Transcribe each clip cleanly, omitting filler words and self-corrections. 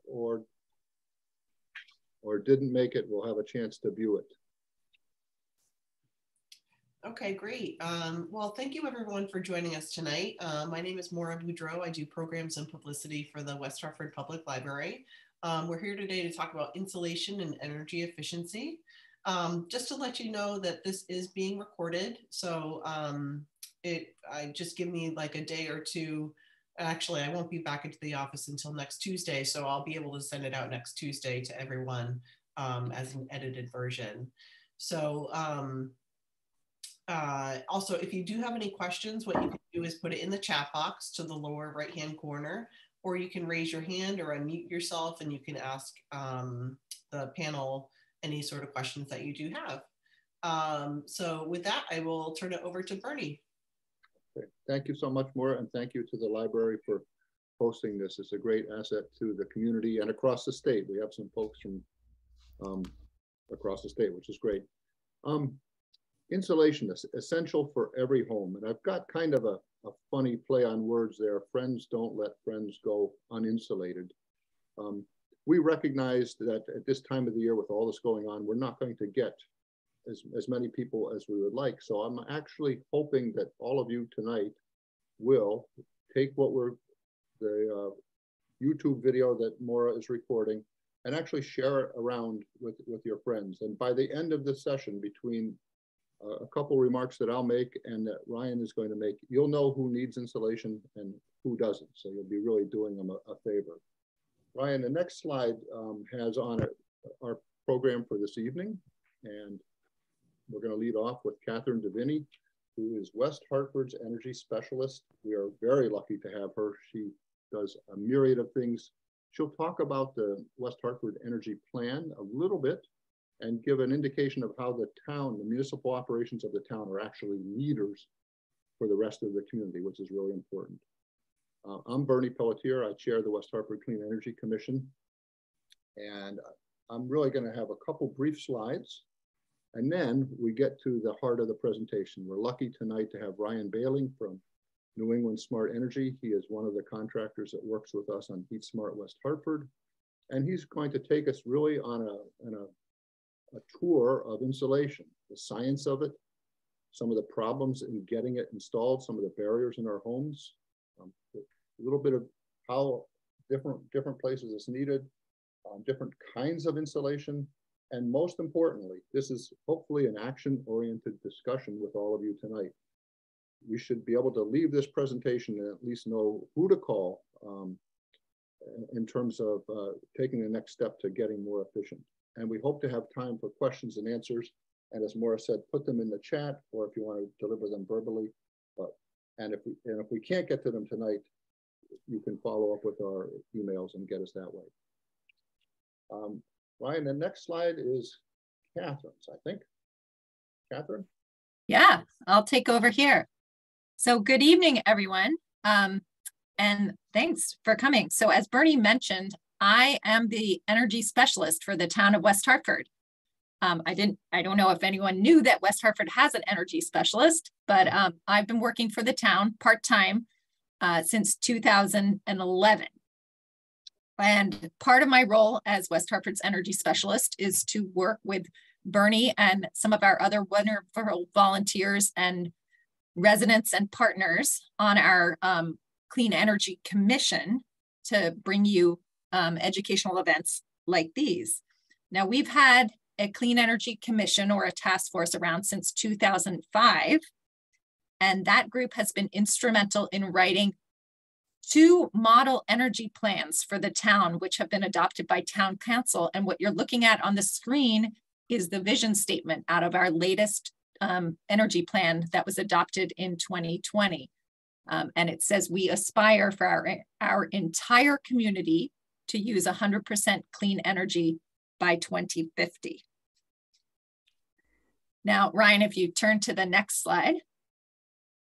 or didn't make it will have a chance to view it. Okay, great. Well, thank you everyone for joining us tonight. My name is Maura Boudreau. I do programs and publicity for the West Hartford Public Library. We're here today to talk about insulation and energy efficiency. Just to let you know that this is being recorded. So just give me like a day or two. Actually, I won't be back into the office until next Tuesday. So I'll be able to send it out next Tuesday to everyone as an edited version. So also, if you do have any questions, what you can do is put it in the chat box to the lower right-hand corner, or you can raise your hand or unmute yourself and you can ask the panel any sort of questions that you do have. So with that, I will turn it over to Bernie. Okay. Thank you so much, Maura, and thank you to the library for hosting this. It's a great asset to the community and across the state. We have some folks from across the state, which is great. Insulation is essential for every home. And I've got kind of a funny play on words there. Friends don't let friends go uninsulated. We recognize that at this time of the year with all this going on, we're not going to get as many people as we would like. So I'm actually hoping that all of you tonight will take the YouTube video that Maura is recording and actually share it around with your friends. And by the end of the session, between a couple remarks that I'll make and that Ryan is going to make, you'll know who needs insulation and who doesn't. So you'll be really doing them a favor. Ryan, the next slide has on it our program for this evening. And we're going to lead off with Catherine Deviney, who is West Hartford's energy specialist. We are very lucky to have her. She does a myriad of things. She'll talk about the West Hartford energy plan a little bit and give an indication of how the town, the municipal operations of the town are actually leaders for the rest of the community, which is really important. I'm Bernie Pelletier. I chair the West Hartford Clean Energy Commission. And I'm really going to have a couple brief slides. And then we get to the heart of the presentation. We're lucky tonight to have Ryan Behling from New England Smart Energy. He is one of the contractors that works with us on Heat Smart West Hartford. And he's going to take us really on a tour of insulation, the science of it, some of the problems in getting it installed, some of the barriers in our homes, a little bit of how different places it's needed, different kinds of insulation, and most importantly, this is hopefully an action-oriented discussion with all of you tonight. We should be able to leave this presentation and at least know who to call in terms of taking the next step to getting more efficient. And we hope to have time for questions and answers. And as Maura said, put them in the chat, or if you want to deliver them verbally. And if we can't get to them tonight, you can follow up with our emails and get us that way. Ryan, the next slide is Catherine's, I think. Catherine? Yeah, I'll take over here. So good evening, everyone. And thanks for coming. So as Bernie mentioned, I am the energy specialist for the town of West Hartford. I don't know if anyone knew that West Hartford has an energy specialist, but I've been working for the town part-time since 2011. And part of my role as West Hartford's energy specialist is to work with Bernie and some of our other wonderful volunteers and residents and partners on our Clean Energy Commission to bring you educational events like these. Now, we've had a Clean Energy Commission or a task force around since 2005, and that group has been instrumental in writing 2 model energy plans for the town, which have been adopted by town council. And what you're looking at on the screen is the vision statement out of our latest energy plan that was adopted in 2020. And it says we aspire for our entire community to use 100% clean energy by 2050. Now, Ryan, if you turn to the next slide,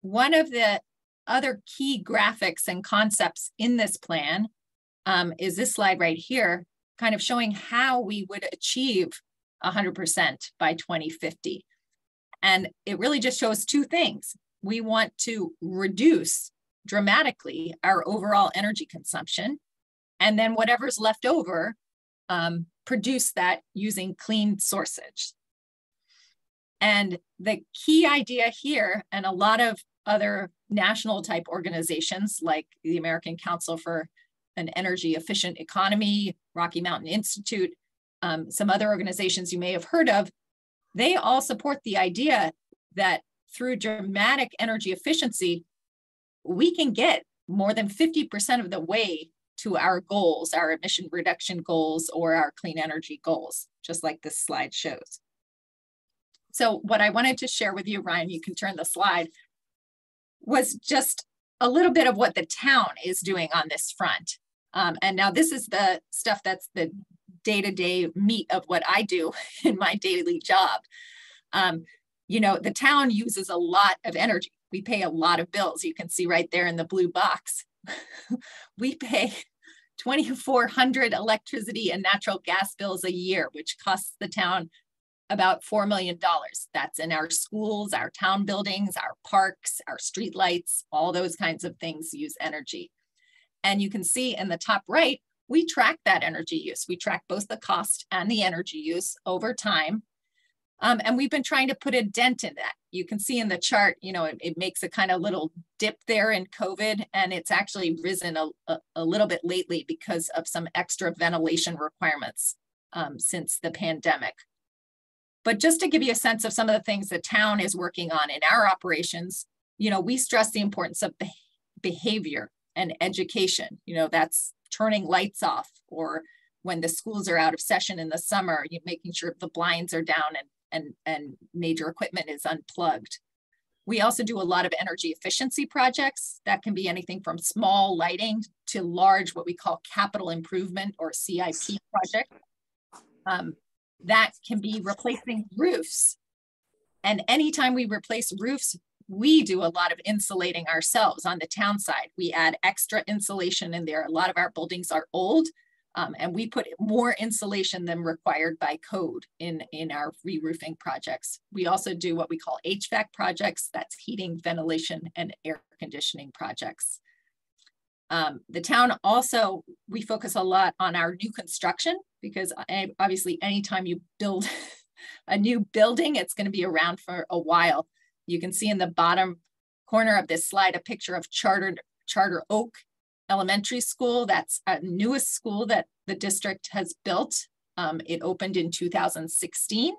one of the other key graphics and concepts in this plan is this slide right here, kind of showing how we would achieve 100% by 2050. And it really just shows 2 things. We want to reduce dramatically our overall energy consumption, And then whatever's left over, produce that using clean sources. And the key idea here, and a lot of other national type organizations like the American Council for an Energy Efficient Economy, Rocky Mountain Institute, some other organizations you may have heard of, they all support the idea that through dramatic energy efficiency, we can get more than 50% of the way to our goals, our emission reduction goals, or our clean energy goals, just like this slide shows. So what I wanted to share with you, Ryan, you can turn the slide, was just a little bit of what the town is doing on this front. And now this is the stuff that's the day-to-day meat of what I do in my daily job. You know, the town uses a lot of energy. We pay a lot of bills. You can see right there in the blue box. We pay 2,400 electricity and natural gas bills a year, which costs the town about $4 million. That's in our schools, our town buildings, our parks, our streetlights, all those kinds of things use energy. And you can see in the top right, we track that energy use. We track both the cost and the energy use over time. And we've been trying to put a dent in that. You can see in the chart, you know, it makes a kind of little dip there in COVID, and it's actually risen a little bit lately because of some extra ventilation requirements since the pandemic. But just to give you a sense of some of the things the town is working on in our operations, you know, we stress the importance of behavior and education. You know, that's turning lights off, or when the schools are out of session in the summer, you're making sure the blinds are down and major equipment is unplugged. We also do a lot of energy efficiency projects. That can be anything from small lighting to large, what we call capital improvement or CIP project. That can be replacing roofs. And anytime we replace roofs, we do a lot of insulating ourselves on the town side. We add extra insulation in there. A lot of our buildings are old, and we put more insulation than required by code in our re-roofing projects. We also do what we call HVAC projects. That's heating, ventilation, and air conditioning projects. The town also, we focus a lot on our new construction, because obviously anytime you build a new building, it's going to be around for a while. You can see in the bottom corner of this slide a picture of Charter Oak Elementary School. That's a newest school that the district has built. It opened in 2016.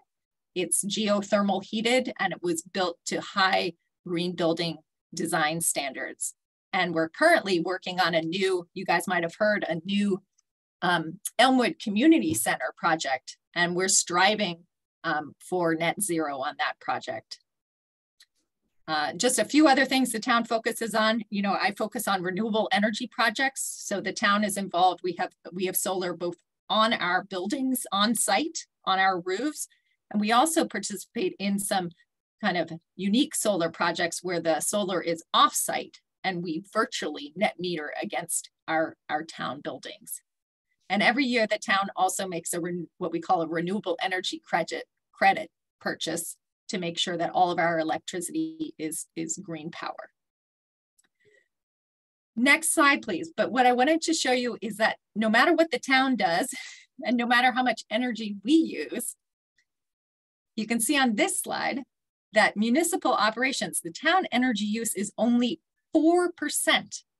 It's geothermal heated, and it was built to high green building design standards. And we're currently working on a new, you guys might have heard, a new Elmwood Community Center project. And we're striving for net zero on that project. Just a few other things the town focuses on. You know, I focus on renewable energy projects. So the town is involved. We have solar both on our buildings, on site, on our roofs. And we also participate in some kind of unique solar projects where the solar is off site and we virtually net meter against our town buildings. And every year the town also makes what we call a renewable energy credit purchase to make sure that all of our electricity is green power. Next slide, please. But what I wanted to show you is that no matter what the town does, and no matter how much energy we use, you can see on this slide that municipal operations, the town energy use is only 4%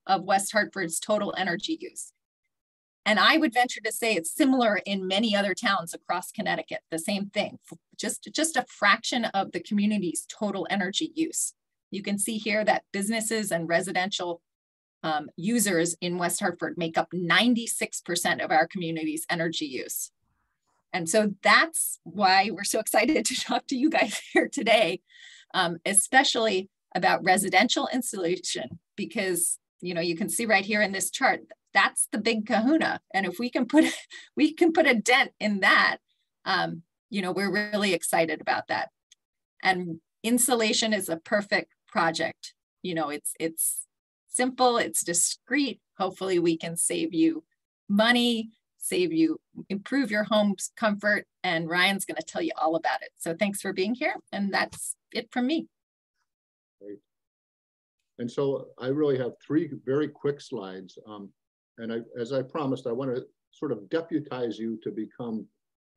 of West Hartford's total energy use. And I would venture to say it's similar in many other towns across Connecticut, the same thing, just a fraction of the community's total energy use. You can see here that businesses and residential users in West Hartford make up 96% of our community's energy use. And so that's why we're so excited to talk to you guys here today, especially about residential insulation, because you can see right here in this chart, that's the big kahuna. And if we can put a dent in that, we're really excited about that. And insulation is a perfect project. It's simple, it's discreet. Hopefully we can save you money, improve your home's comfort, and Ryan's going to tell you all about it. So thanks for being here, and that's it from me. Great. And so I really have three very quick slides. And as I promised, I want to sort of deputize you to become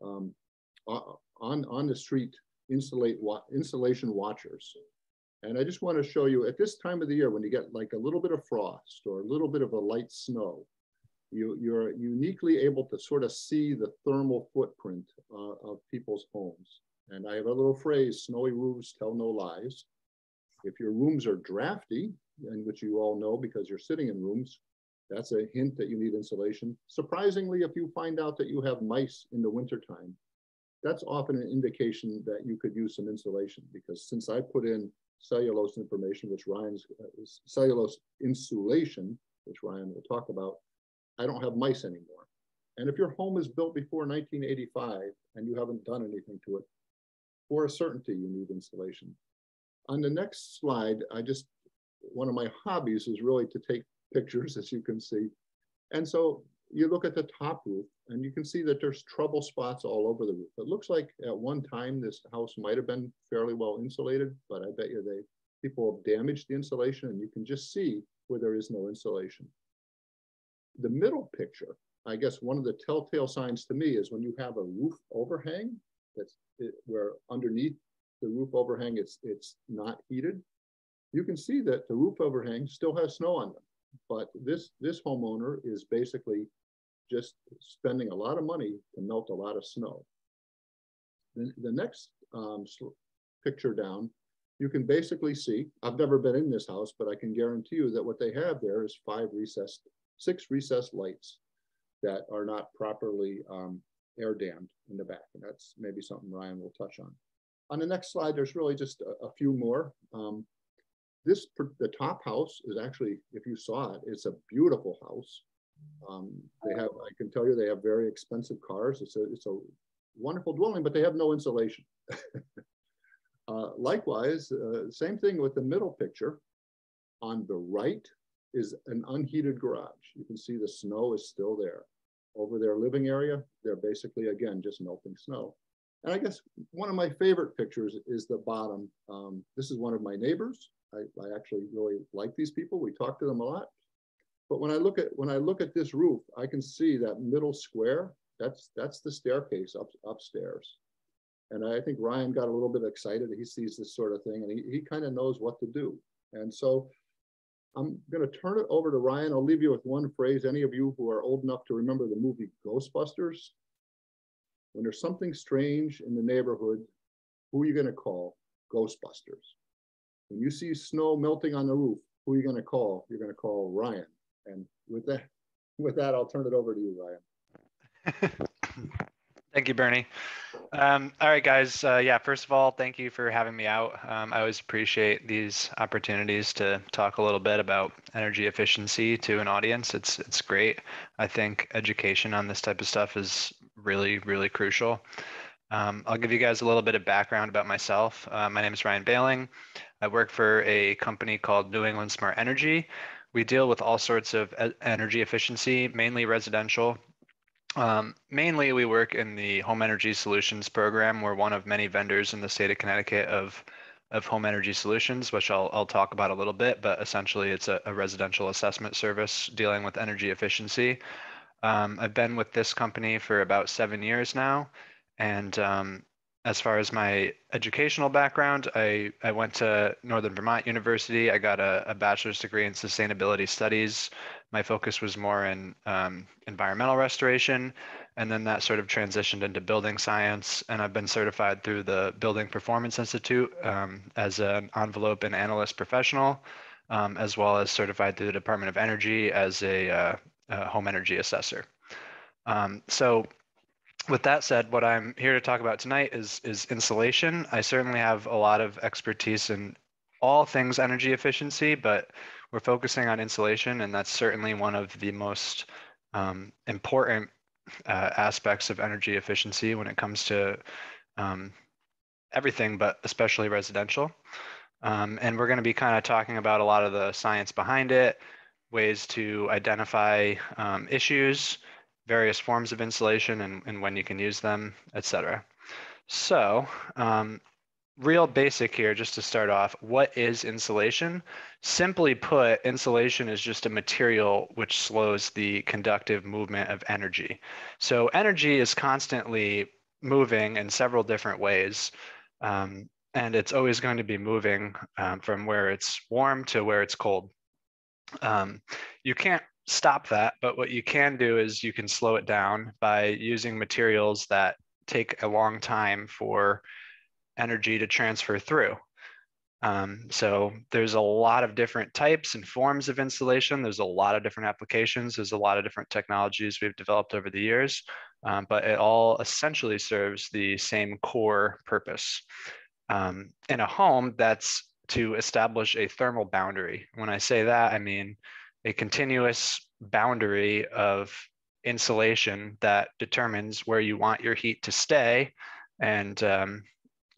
on the street insulation watchers. And I just want to show you at this time of the year, when you get like a little bit of frost or a little bit of a light snow, you're uniquely able to sort of see the thermal footprint of people's homes. And I have a little phrase, snowy roofs tell no lies. If your rooms are drafty, and which you all know because you're sitting in rooms, that's a hint that you need insulation. Surprisingly, if you find out that you have mice in the wintertime, that's often an indication that you could use some insulation, because since I put in cellulose information, which Ryan's cellulose insulation, which Ryan will talk about, I don't have mice anymore. And if your home is built before 1985 and you haven't done anything to it, for a certainty you need insulation. On the next slide, one of my hobbies is really to take pictures, as you can see. And so you look at the top roof and you can see that there's trouble spots all over the roof. It looks like at one time this house might have been fairly well insulated, but I bet you people have damaged the insulation, and you can just see where there is no insulation. The middle picture, I guess one of the telltale signs to me is when you have a roof overhang where underneath the roof overhang it's not heated. You can see that the roof overhang still has snow on them, but this homeowner is basically just spending a lot of money to melt a lot of snow. The next picture down, you can basically see, I've never been in this house, but I can guarantee you that what they have there is 6 recessed lights that are not properly air dammed in the back. And that's maybe something Ryan will touch on. On the next slide, there's really just a few more. The top house is actually, if you saw it, it's a beautiful house. I can tell you they have very expensive cars. It's a wonderful dwelling, but they have no insulation. Likewise, same thing with the middle picture. On the right is an unheated garage. You can see the snow is still there. Over their living area, they're basically, again, just melting snow. And I guess one of my favorite pictures is the bottom. This is one of my neighbors. I actually really like these people. We talk to them a lot. But when I look at this roof, I can see that middle square. That's the staircase upstairs. And I think Ryan got a little bit excited. He sees this sort of thing, and he kind of knows what to do. And so I'm going to turn it over to Ryan. I'll leave you with one phrase. Any of you who are old enough to remember the movie Ghostbusters, when there's something strange in the neighborhood, who are you going to call? Ghostbusters. When you see snow melting on the roof, who are you going to call? You're going to call Ryan. And with that, I'll turn it over to you, Ryan. Thank you, Bernie. All right, guys. Yeah, first of all, thank you for having me out. I always appreciate these opportunities to talk a little bit about energy efficiency to an audience. It's great. I think education on this type of stuff is really, really crucial. I'll give you guys a little bit of background about myself. My name is Ryan Behling. I work for a company called New England Smart Energy. We deal with all sorts of energy efficiency, mainly residential. Mainly, we work in the Home Energy Solutions program. We're one of many vendors in the state of Connecticut of home energy solutions, which I'll talk about a little bit, but essentially it's a residential assessment service dealing with energy efficiency. I've been with this company for about 7 years now. And as far as my educational background, I went to Northern Vermont University. I got a bachelor's degree in sustainability studies. My focus was more in environmental restoration, and then that sort of transitioned into building science. And I've been certified through the Building Performance Institute as an envelope and analyst professional, as well as certified through the Department of Energy as a home energy assessor. So with that said, what I'm here to talk about tonight is insulation. I certainly have a lot of expertise in all things energy efficiency, but we're focusing on insulation, and that's certainly one of the most important aspects of energy efficiency when it comes to everything, but especially residential. And we're going to be kind of talking about a lot of the science behind it, ways to identify issues, various forms of insulation and when you can use them, etc. So real basic here, just to start off, what is insulation? Simply put, insulation is just a material which slows the conductive movement of energy. So energy is constantly moving in several different ways. And it's always going to be moving from where it's warm to where it's cold. You can't stop that, but what you can do is you can slow it down by using materials that take a long time for energy to transfer through. So there's a lot of different types and forms of insulation. There's a lot of different applications. There's a lot of different technologies we've developed over the years, but it all essentially serves the same core purpose. In a home, that's to establish a thermal boundary. When I say that, I mean a continuous boundary of insulation that determines where you want your heat to stay and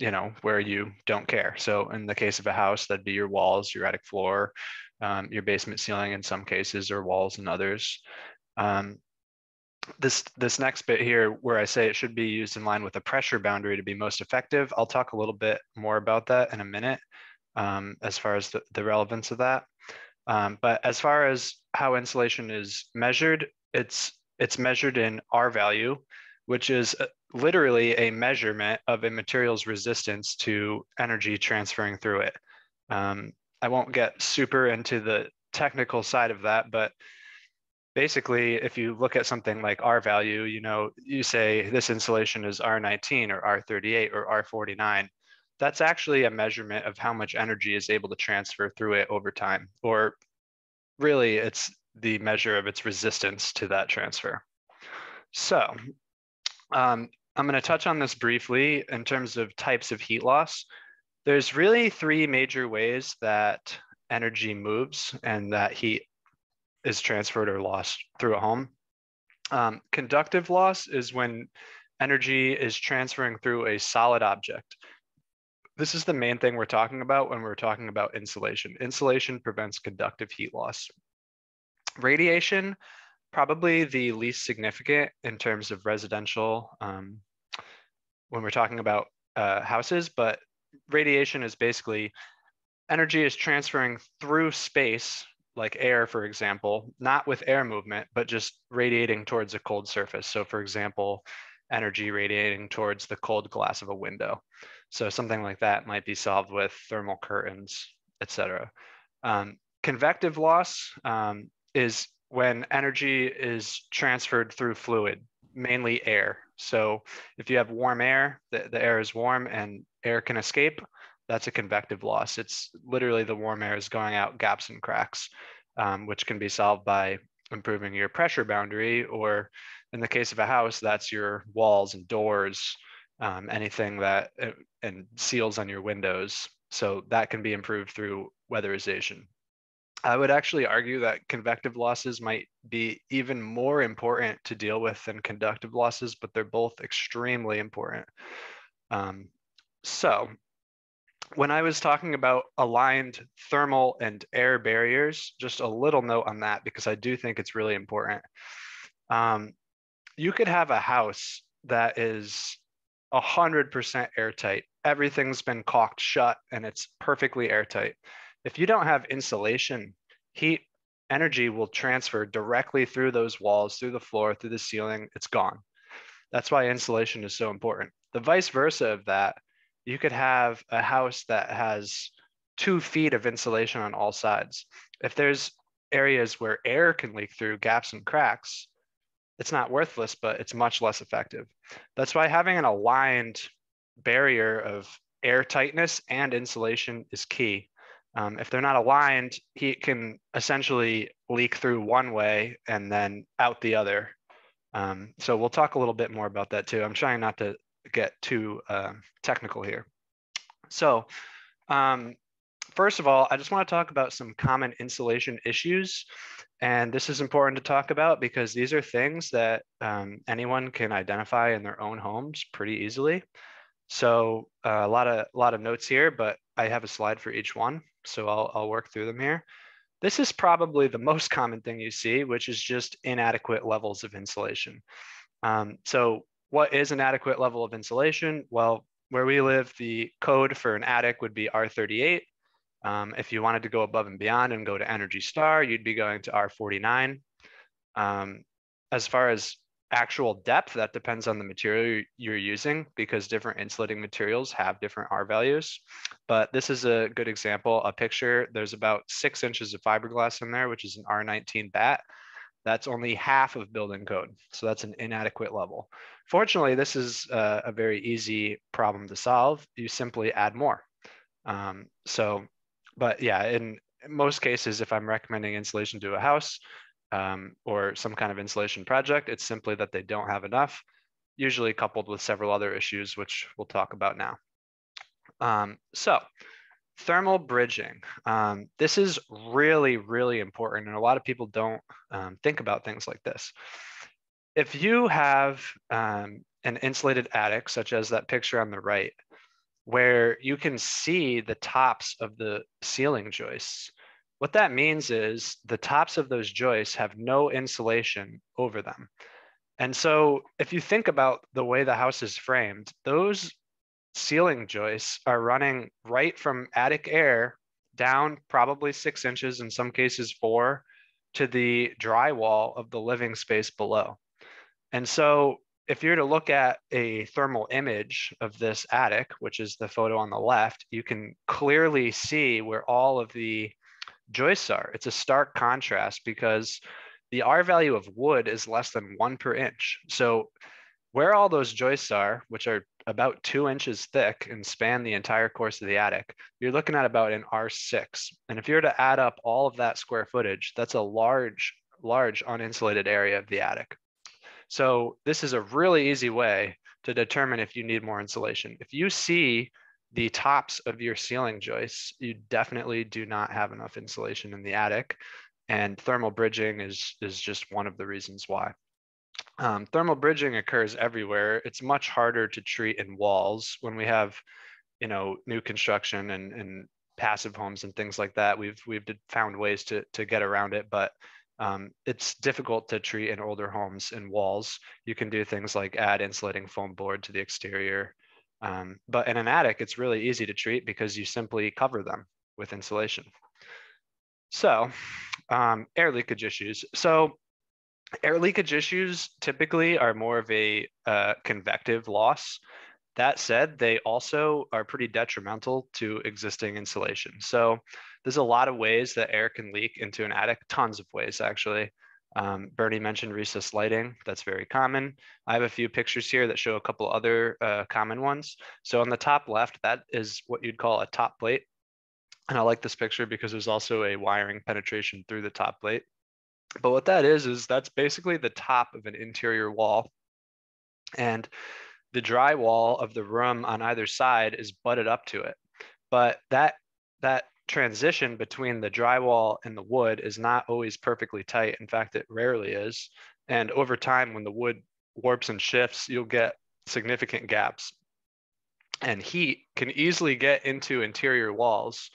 you know, where you don't care. So in the case of a house, that'd be your walls, your attic floor, your basement ceiling in some cases, or walls in others. This next bit here, where I say it should be used in line with a pressure boundary to be most effective, I'll talk a little bit more about that in a minute, as far as the relevance of that. But as far as how insulation is measured, it's measured in R value, which is literally a measurement of a material's resistance to energy transferring through it. I won't get super into the technical side of that, but basically, if you look at something like R value, you know, you say this insulation is R19 or R38 or R49. That's actually a measurement of how much energy is able to transfer through it over time, or really it's the measure of its resistance to that transfer. So I'm going to touch on this briefly in terms of types of heat loss. There's really three major ways that energy moves and that heat is transferred or lost through a home. Conductive loss is when energy is transferring through a solid object. This is the main thing we're talking about when we're talking about insulation. Insulation prevents conductive heat loss. Radiation, probably the least significant in terms of residential when we're talking about houses, but radiation is basically energy is transferring through space, like air, for example, not with air movement, but just radiating towards a cold surface. So for example, energy radiating towards the cold glass of a window. So something like that might be solved with thermal curtains, etc. Convective loss is when energy is transferred through fluid, mainly air. So if you have warm air, the air is warm and air can escape, that's a convective loss. It's literally the warm air is going out gaps and cracks, which can be solved by improving your pressure boundary, or in the case of a house, that's your walls and doors, anything that, and seals on your windows. So that can be improved through weatherization. I would actually argue that convective losses might be even more important to deal with than conductive losses, but they're both extremely important. So when I was talking about aligned thermal and air barriers, just a little note on that, because I do think it's really important. You could have a house that is 100% airtight. Everything's been caulked shut and it's perfectly airtight. If you don't have insulation, heat energy will transfer directly through those walls, through the floor, through the ceiling. It's gone. That's why insulation is so important. The vice versa of that, you could have a house that has 2 feet of insulation on all sides. If there's areas where air can leak through gaps and cracks, it's not worthless, but it's much less effective. That's why having an aligned barrier of air tightness and insulation is key. If they're not aligned, heat can essentially leak through one way and then out the other. So we'll talk a little bit more about that too. I'm trying not to get too technical here. So first of all, I just want to talk about some common insulation issues. And this is important to talk about because these are things that anyone can identify in their own homes pretty easily. So a lot of notes here, but I have a slide for each one. So I'll work through them here. This is probably the most common thing you see, which is just inadequate levels of insulation. So what is an adequate level of insulation? Well, where we live, the code for an attic would be R38. If you wanted to go above and beyond and go to Energy Star, you'd be going to R49. As far as actual depth, that depends on the material you're using, because different insulating materials have different R values. But this is a good example, a picture. There's about 6 inches of fiberglass in there, which is an R19 bat. That's only half of building code. So that's an inadequate level. Fortunately, this is a very easy problem to solve. You simply add more. But yeah, in most cases, if I'm recommending insulation to a house or some kind of insulation project, it's simply that they don't have enough, usually coupled with several other issues, which we'll talk about now. So thermal bridging. This is really, really important, and a lot of people don't think about things like this. If you have an insulated attic, such as that picture on the right, where you can see the tops of the ceiling joists, what that means is the tops of those joists have no insulation over them. And so if you think about the way the house is framed, those ceiling joists are running right from attic air down probably 6 inches, in some cases 4, to the drywall of the living space below. And so if you're to look at a thermal image of this attic, which is the photo on the left, you can clearly see where all of the joists are. It's a stark contrast because the R value of wood is less than 1 per inch. So where all those joists are, which are about 2 inches thick and span the entire course of the attic, you're looking at about an R6. And if you were to add up all of that square footage, that's a large uninsulated area of the attic. So this is a really easy way to determine if you need more insulation. If you see the tops of your ceiling joists, you definitely do not have enough insulation in the attic. And thermal bridging is just one of the reasons why. Thermal bridging occurs everywhere. It's much harder to treat in walls. When we have, new construction and passive homes and things like that, we've found ways to get around it, but it's difficult to treat in older homes in walls. You can do things like add insulating foam board to the exterior. But in an attic, it's really easy to treat because you simply cover them with insulation. So air leakage issues. So air leakage issues typically are more of a convective loss. That said, they also are pretty detrimental to existing insulation. So there's a lot of ways that air can leak into an attic, tons of ways actually. Bernie mentioned recessed lighting, that's very common. I have a few pictures here that show a couple other common ones. So on the top left, that is what you'd call a top plate. And I like this picture because there's also a wiring penetration through the top plate. But what that is that's basically the top of an interior wall. And the drywall of the room on either side is butted up to it. But that transition between the drywall and the wood is not always perfectly tight. In fact, it rarely is. And over time, when the wood warps and shifts, you'll get significant gaps. And heat can easily get into interior walls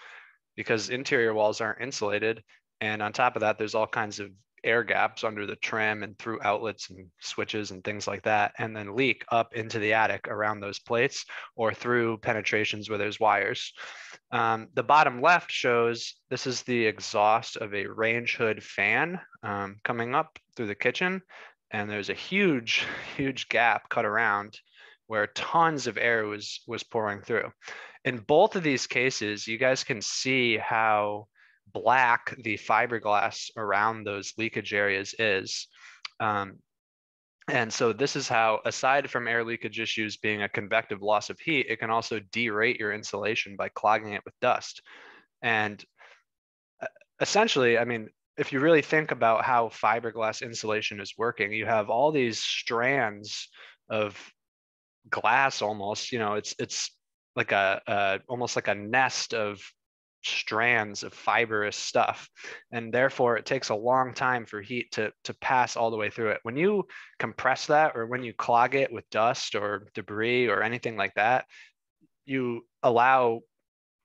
because interior walls aren't insulated. And on top of that, there's all kinds of air gaps under the trim and through outlets and switches and things like that, and then leak up into the attic around those plates or through penetrations where there's wires. The bottom left shows this is the exhaust of a range hood fan coming up through the kitchen. And there's a huge gap cut around where tons of air was pouring through. In both of these cases, you guys can see how black the fiberglass around those leakage areas is. And so this is how, aside from air leakage issues being a convective loss of heat, it can also derate your insulation by clogging it with dust. And essentially, I mean, if you really think about how fiberglass insulation is working, you have all these strands of glass almost, it's like almost like a nest of strands of fibrous stuff, and therefore it takes a long time for heat to pass all the way through it. When you compress that, or when you clog it with dust or debris or anything like that, you allow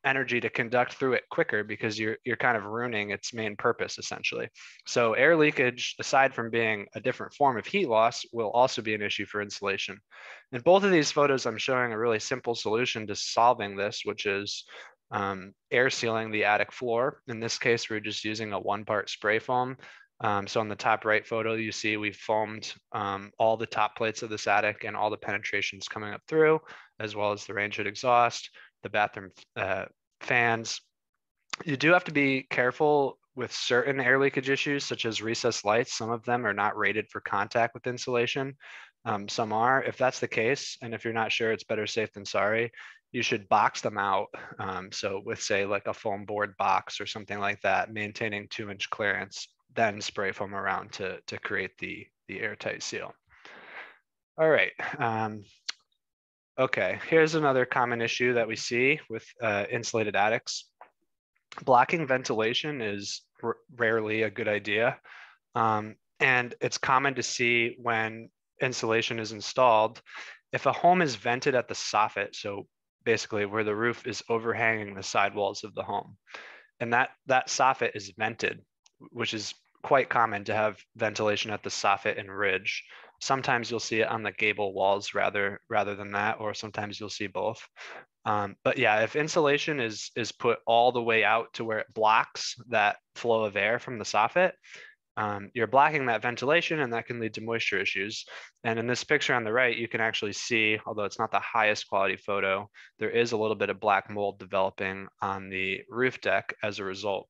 energy to conduct through it quicker because you're kind of ruining its main purpose essentially. So air leakage, aside from being a different form of heat loss, will also be an issue for insulation. In both of these photos, I'm showing a really simple solution to solving this, which is air sealing the attic floor. In this case, we're just using a 1-part spray foam. So on the top right photo, you see we foamed all the top plates of this attic and all the penetrations coming up through, as well as the range hood exhaust, the bathroom fans. You do have to be careful with certain air leakage issues, such as recessed lights. Some of them are not rated for contact with insulation. Some are. If that's the case, and if you're not sure, it's better safe than sorry. You should box them out. So with, say, like a foam board box or something like that, maintaining 2-inch clearance, then spray foam around to create the airtight seal. All right. Okay, here's another common issue that we see with insulated attics. Blocking ventilation is rarely a good idea. And it's common to see when insulation is installed, if a home is vented at the soffit, so basically where the roof is overhanging the sidewalls of the home, and that soffit is vented, which is quite common to have ventilation at the soffit and ridge. Sometimes you'll see it on the gable walls rather than that, or sometimes you'll see both. But yeah, if insulation is put all the way out to where it blocks that flow of air from the soffit, you're blocking that ventilation, and that can lead to moisture issues. And in this picture on the right, you can actually see, although it's not the highest quality photo, there is a little bit of black mold developing on the roof deck as a result.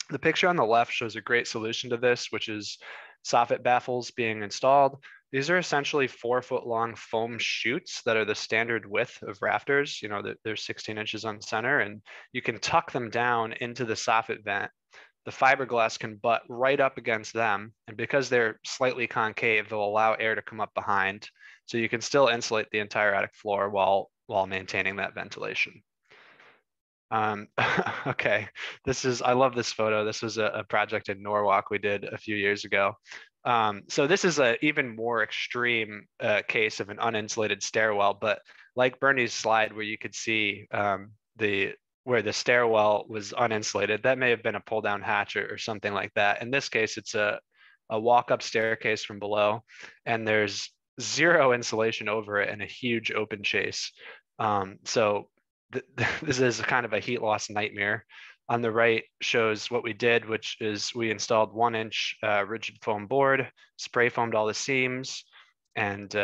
The picture on the left shows a great solution to this, which is soffit baffles being installed. These are essentially 4-foot-long foam chutes that are the standard width of rafters. You know, they're 16 inches on center, and you can tuck them down into the soffit vent. The fiberglass can butt right up against them, and because they're slightly concave, they'll allow air to come up behind. So you can still insulate the entire attic floor while maintaining that ventilation. Okay, I love this photo. This was a project in Norwalk we did a few years ago. So this is an even more extreme case of an uninsulated stairwell, but like Bernie's slide where you could see where the stairwell was uninsulated, that may have been a pull down hatch or something like that. In this case, it's a walk-up staircase from below, and there's zero insulation over it and a huge open chase. So this is kind of a heat loss nightmare. On the right shows what we did, which is we installed 1-inch rigid foam board, spray foamed all the seams, and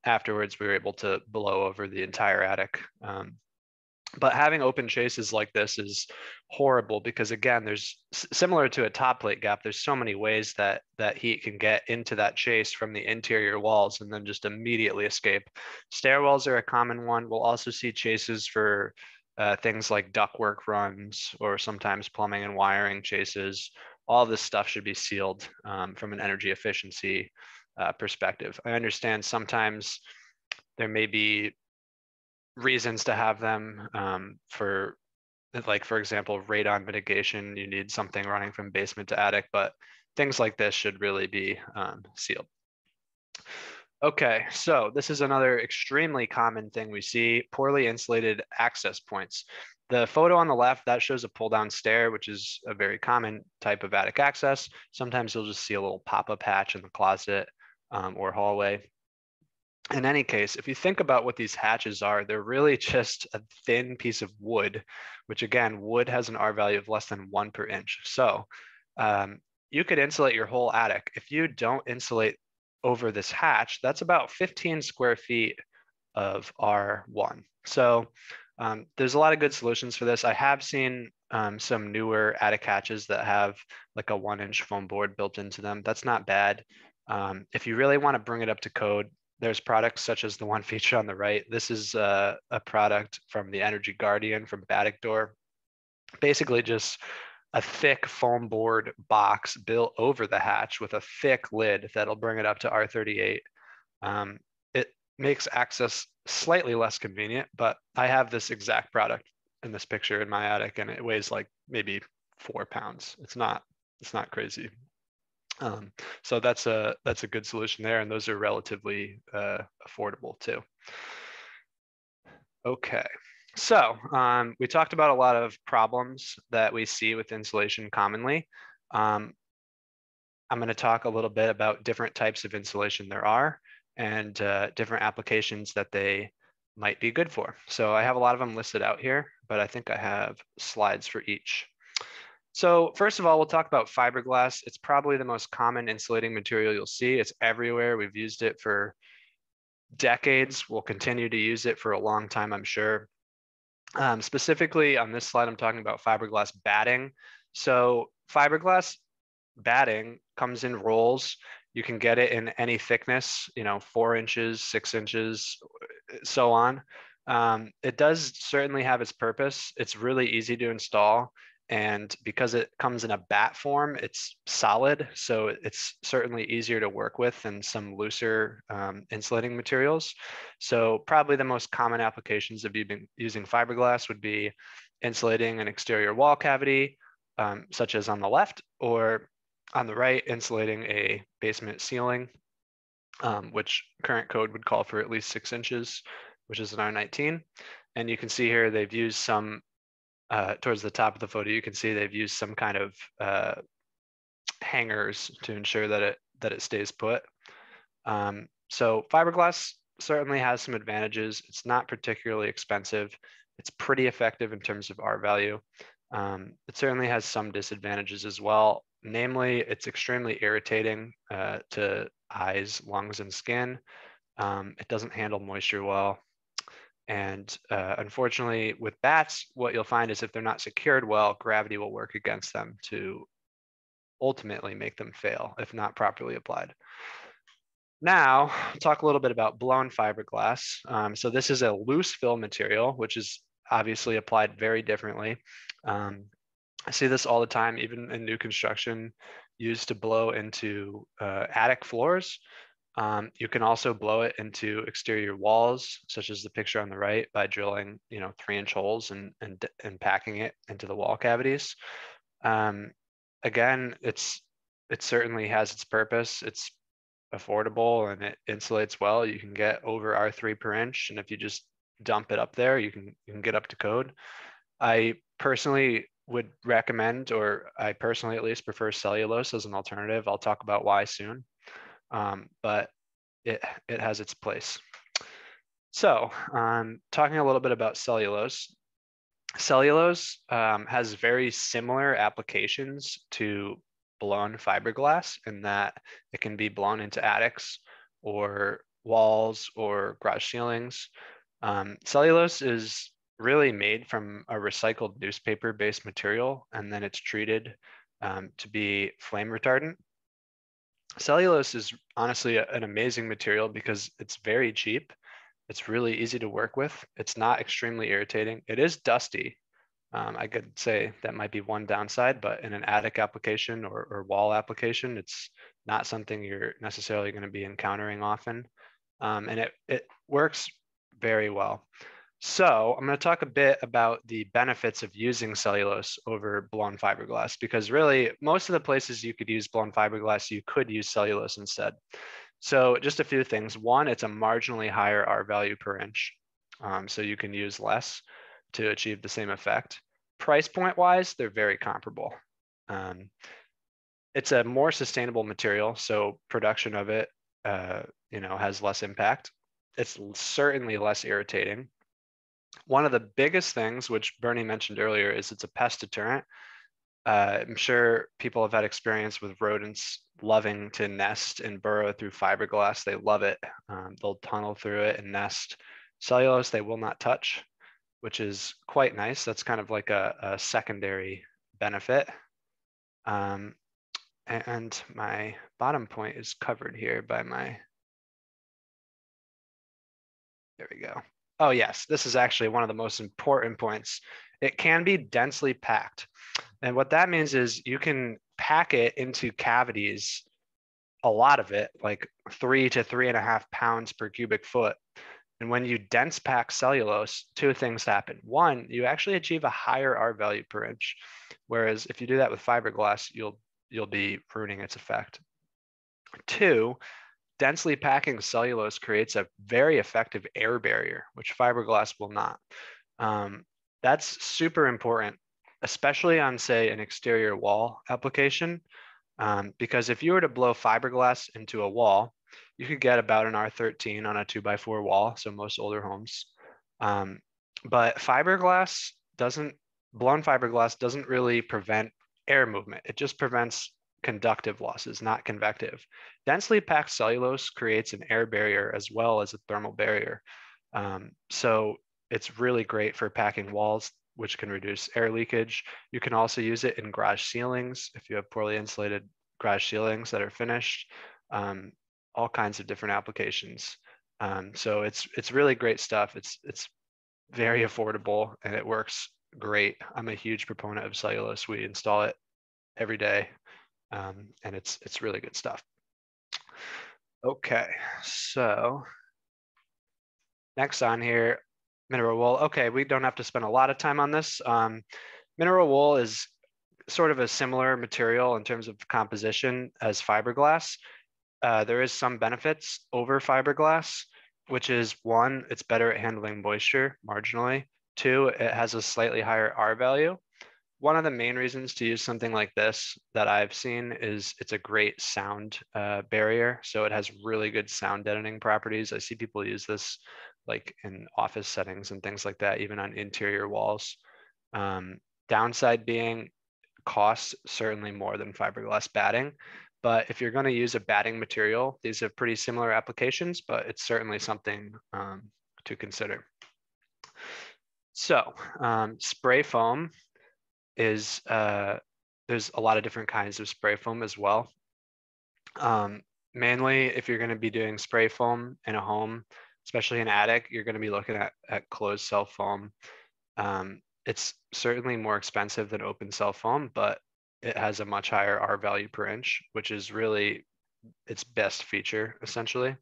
afterwards we were able to blow over the entire attic. But having open chases like this is horrible because, again, there's similar to a top plate gap. There's so many ways that heat can get into that chase from the interior walls and then just immediately escape. Stairwells are a common one. We'll also see chases for things like ductwork runs or sometimes plumbing and wiring chases. All this stuff should be sealed from an energy efficiency perspective. I understand sometimes there may be reasons to have them for example, radon mitigation. You need something running from basement to attic, but things like this should really be sealed. Okay, so this is another extremely common thing we see, poorly insulated access points. The photo on the left, that shows a pull down stair, which is a very common type of attic access. Sometimes you'll just see a little pop-up hatch in the closet or hallway. In any case, if you think about what these hatches are, they're really just a thin piece of wood, which again, wood has an R value of less than 1 per inch. So you could insulate your whole attic. If you don't insulate over this hatch, that's about 15 square feet of R1. So there's a lot of good solutions for this. I have seen some newer attic hatches that have like a 1-inch foam board built into them. That's not bad. If you really want to bring it up to code, there's products such as the one featured on the right. This is a product from the Energy Guardian from Baddock Door. Basically just a thick foam board box built over the hatch with a thick lid that'll bring it up to R38. It makes access slightly less convenient, but I have this exact product in this picture in my attic, and it weighs like maybe 4 pounds. It's not crazy. So that's a good solution there, and those are relatively affordable too. Okay, So we talked about a lot of problems that we see with insulation commonly. I'm going to talk a little bit about different types of insulation there are and different applications that they might be good for. So I have a lot of them listed out here, but I think I have slides for each. So first of all, we'll talk about fiberglass. It's probably the most common insulating material you'll see. It's everywhere. We've used it for decades. We'll continue to use it for a long time, I'm sure. Specifically on this slide, I'm talking about fiberglass batting. So fiberglass batting comes in rolls. You can get it in any thickness, 4 inches, 6 inches, so on. It does certainly have its purpose. It's really easy to install. And because it comes in a bat form, it's solid. So it's certainly easier to work with than some looser insulating materials. So probably the most common applications of using fiberglass would be insulating an exterior wall cavity, such as on the left, or on the right, insulating a basement ceiling, which current code would call for at least 6 inches, which is an R19. And you can see here they've used some, towards the top of the photo, you can see they've used some kind of hangers to ensure that it stays put. So fiberglass certainly has some advantages. It's not particularly expensive. It's pretty effective in terms of R value. It certainly has some disadvantages as well. Namely, it's extremely irritating to eyes, lungs, and skin. It doesn't handle moisture well. And unfortunately, with bats, what you'll find is if they're not secured well, gravity will work against them to ultimately make them fail if not properly applied. Now, talk a little bit about blown fiberglass. So this is a loose fill material, which is obviously applied very differently. I see this all the time, even in new construction, used to blow into attic floors. You can also blow it into exterior walls, such as the picture on the right, by drilling, 3-inch holes and packing it into the wall cavities. Again, it certainly has its purpose. It's affordable and it insulates well. You can get over R3 per inch, and if you just dump it up there, you can get up to code. I personally would recommend, or I personally at least prefer cellulose as an alternative. I'll talk about why soon, but it has its place. So talking a little bit about cellulose. Cellulose has very similar applications to blown fiberglass in that it can be blown into attics or walls or garage ceilings. Cellulose is really made from a recycled newspaper-based material, and then it's treated to be flame retardant. Cellulose is honestly an amazing material because it's very cheap. It's really easy to work with. It's not extremely irritating. It is dusty. I could say that might be one downside, but in an attic application or wall application, it's not something you're necessarily going to be encountering often. And it works very well. So I'm going to talk a bit about the benefits of using cellulose over blown fiberglass, because really most of the places you could use blown fiberglass, you could use cellulose instead. So just a few things. One, it's a marginally higher R value per inch. So you can use less to achieve the same effect. Price point wise, they're very comparable. It's a more sustainable material, so production of it has less impact. It's certainly less irritating. One of the biggest things, which Bernie mentioned earlier, is it's a pest deterrent. I'm sure people have had experience with rodents loving to nest and burrow through fiberglass. They love it. They'll tunnel through it and nest. Cellulose, they will not touch, which is quite nice. That's kind of like a secondary benefit. And my bottom point is covered here by there we go. Oh yes, this is actually one of the most important points. It can be densely packed. And what that means is you can pack it into cavities, a lot of it, like 3 to 3.5 pounds per cubic foot. And when you dense pack cellulose, two things happen. One, you actually achieve a higher R value per inch. Whereas if you do that with fiberglass, you'll be ruining its effect. Two, densely packing cellulose creates a very effective air barrier, which fiberglass will not. That's super important, especially on, say, an exterior wall application, because if you were to blow fiberglass into a wall, you could get about an R13 on a 2x4 wall, so most older homes. But blown fiberglass doesn't really prevent air movement. It just prevents conductive losses, not convective. Densely packed cellulose creates an air barrier as well as a thermal barrier. So it's really great for packing walls, which can reduce air leakage. You can also use it in garage ceilings if you have poorly insulated garage ceilings that are finished, all kinds of different applications. So it's really great stuff. It's very affordable and it works great. I'm a huge proponent of cellulose. We install it every day, and it's really good stuff. Okay, so next on here, mineral wool. Okay, we don't have to spend a lot of time on this. Mineral wool is sort of a similar material in terms of composition as fiberglass. There is some benefits over fiberglass, which is one, it's better at handling moisture marginally. Two, it has a slightly higher R value. One of the main reasons to use something like this that I've seen is it's a great sound barrier. So it has really good sound deadening properties. I see people use this like in office settings and things like that, even on interior walls. Downside being costs certainly more than fiberglass batting. But if you're going to use a batting material, these have pretty similar applications, but it's certainly something to consider. So spray foam is, there's a lot of different kinds of spray foam as well. Mainly, if you're going to be doing spray foam in a home, especially an attic, you're going to be looking at closed cell foam. It's certainly more expensive than open cell foam, but it has a much higher R value per inch, which is really its best feature, essentially.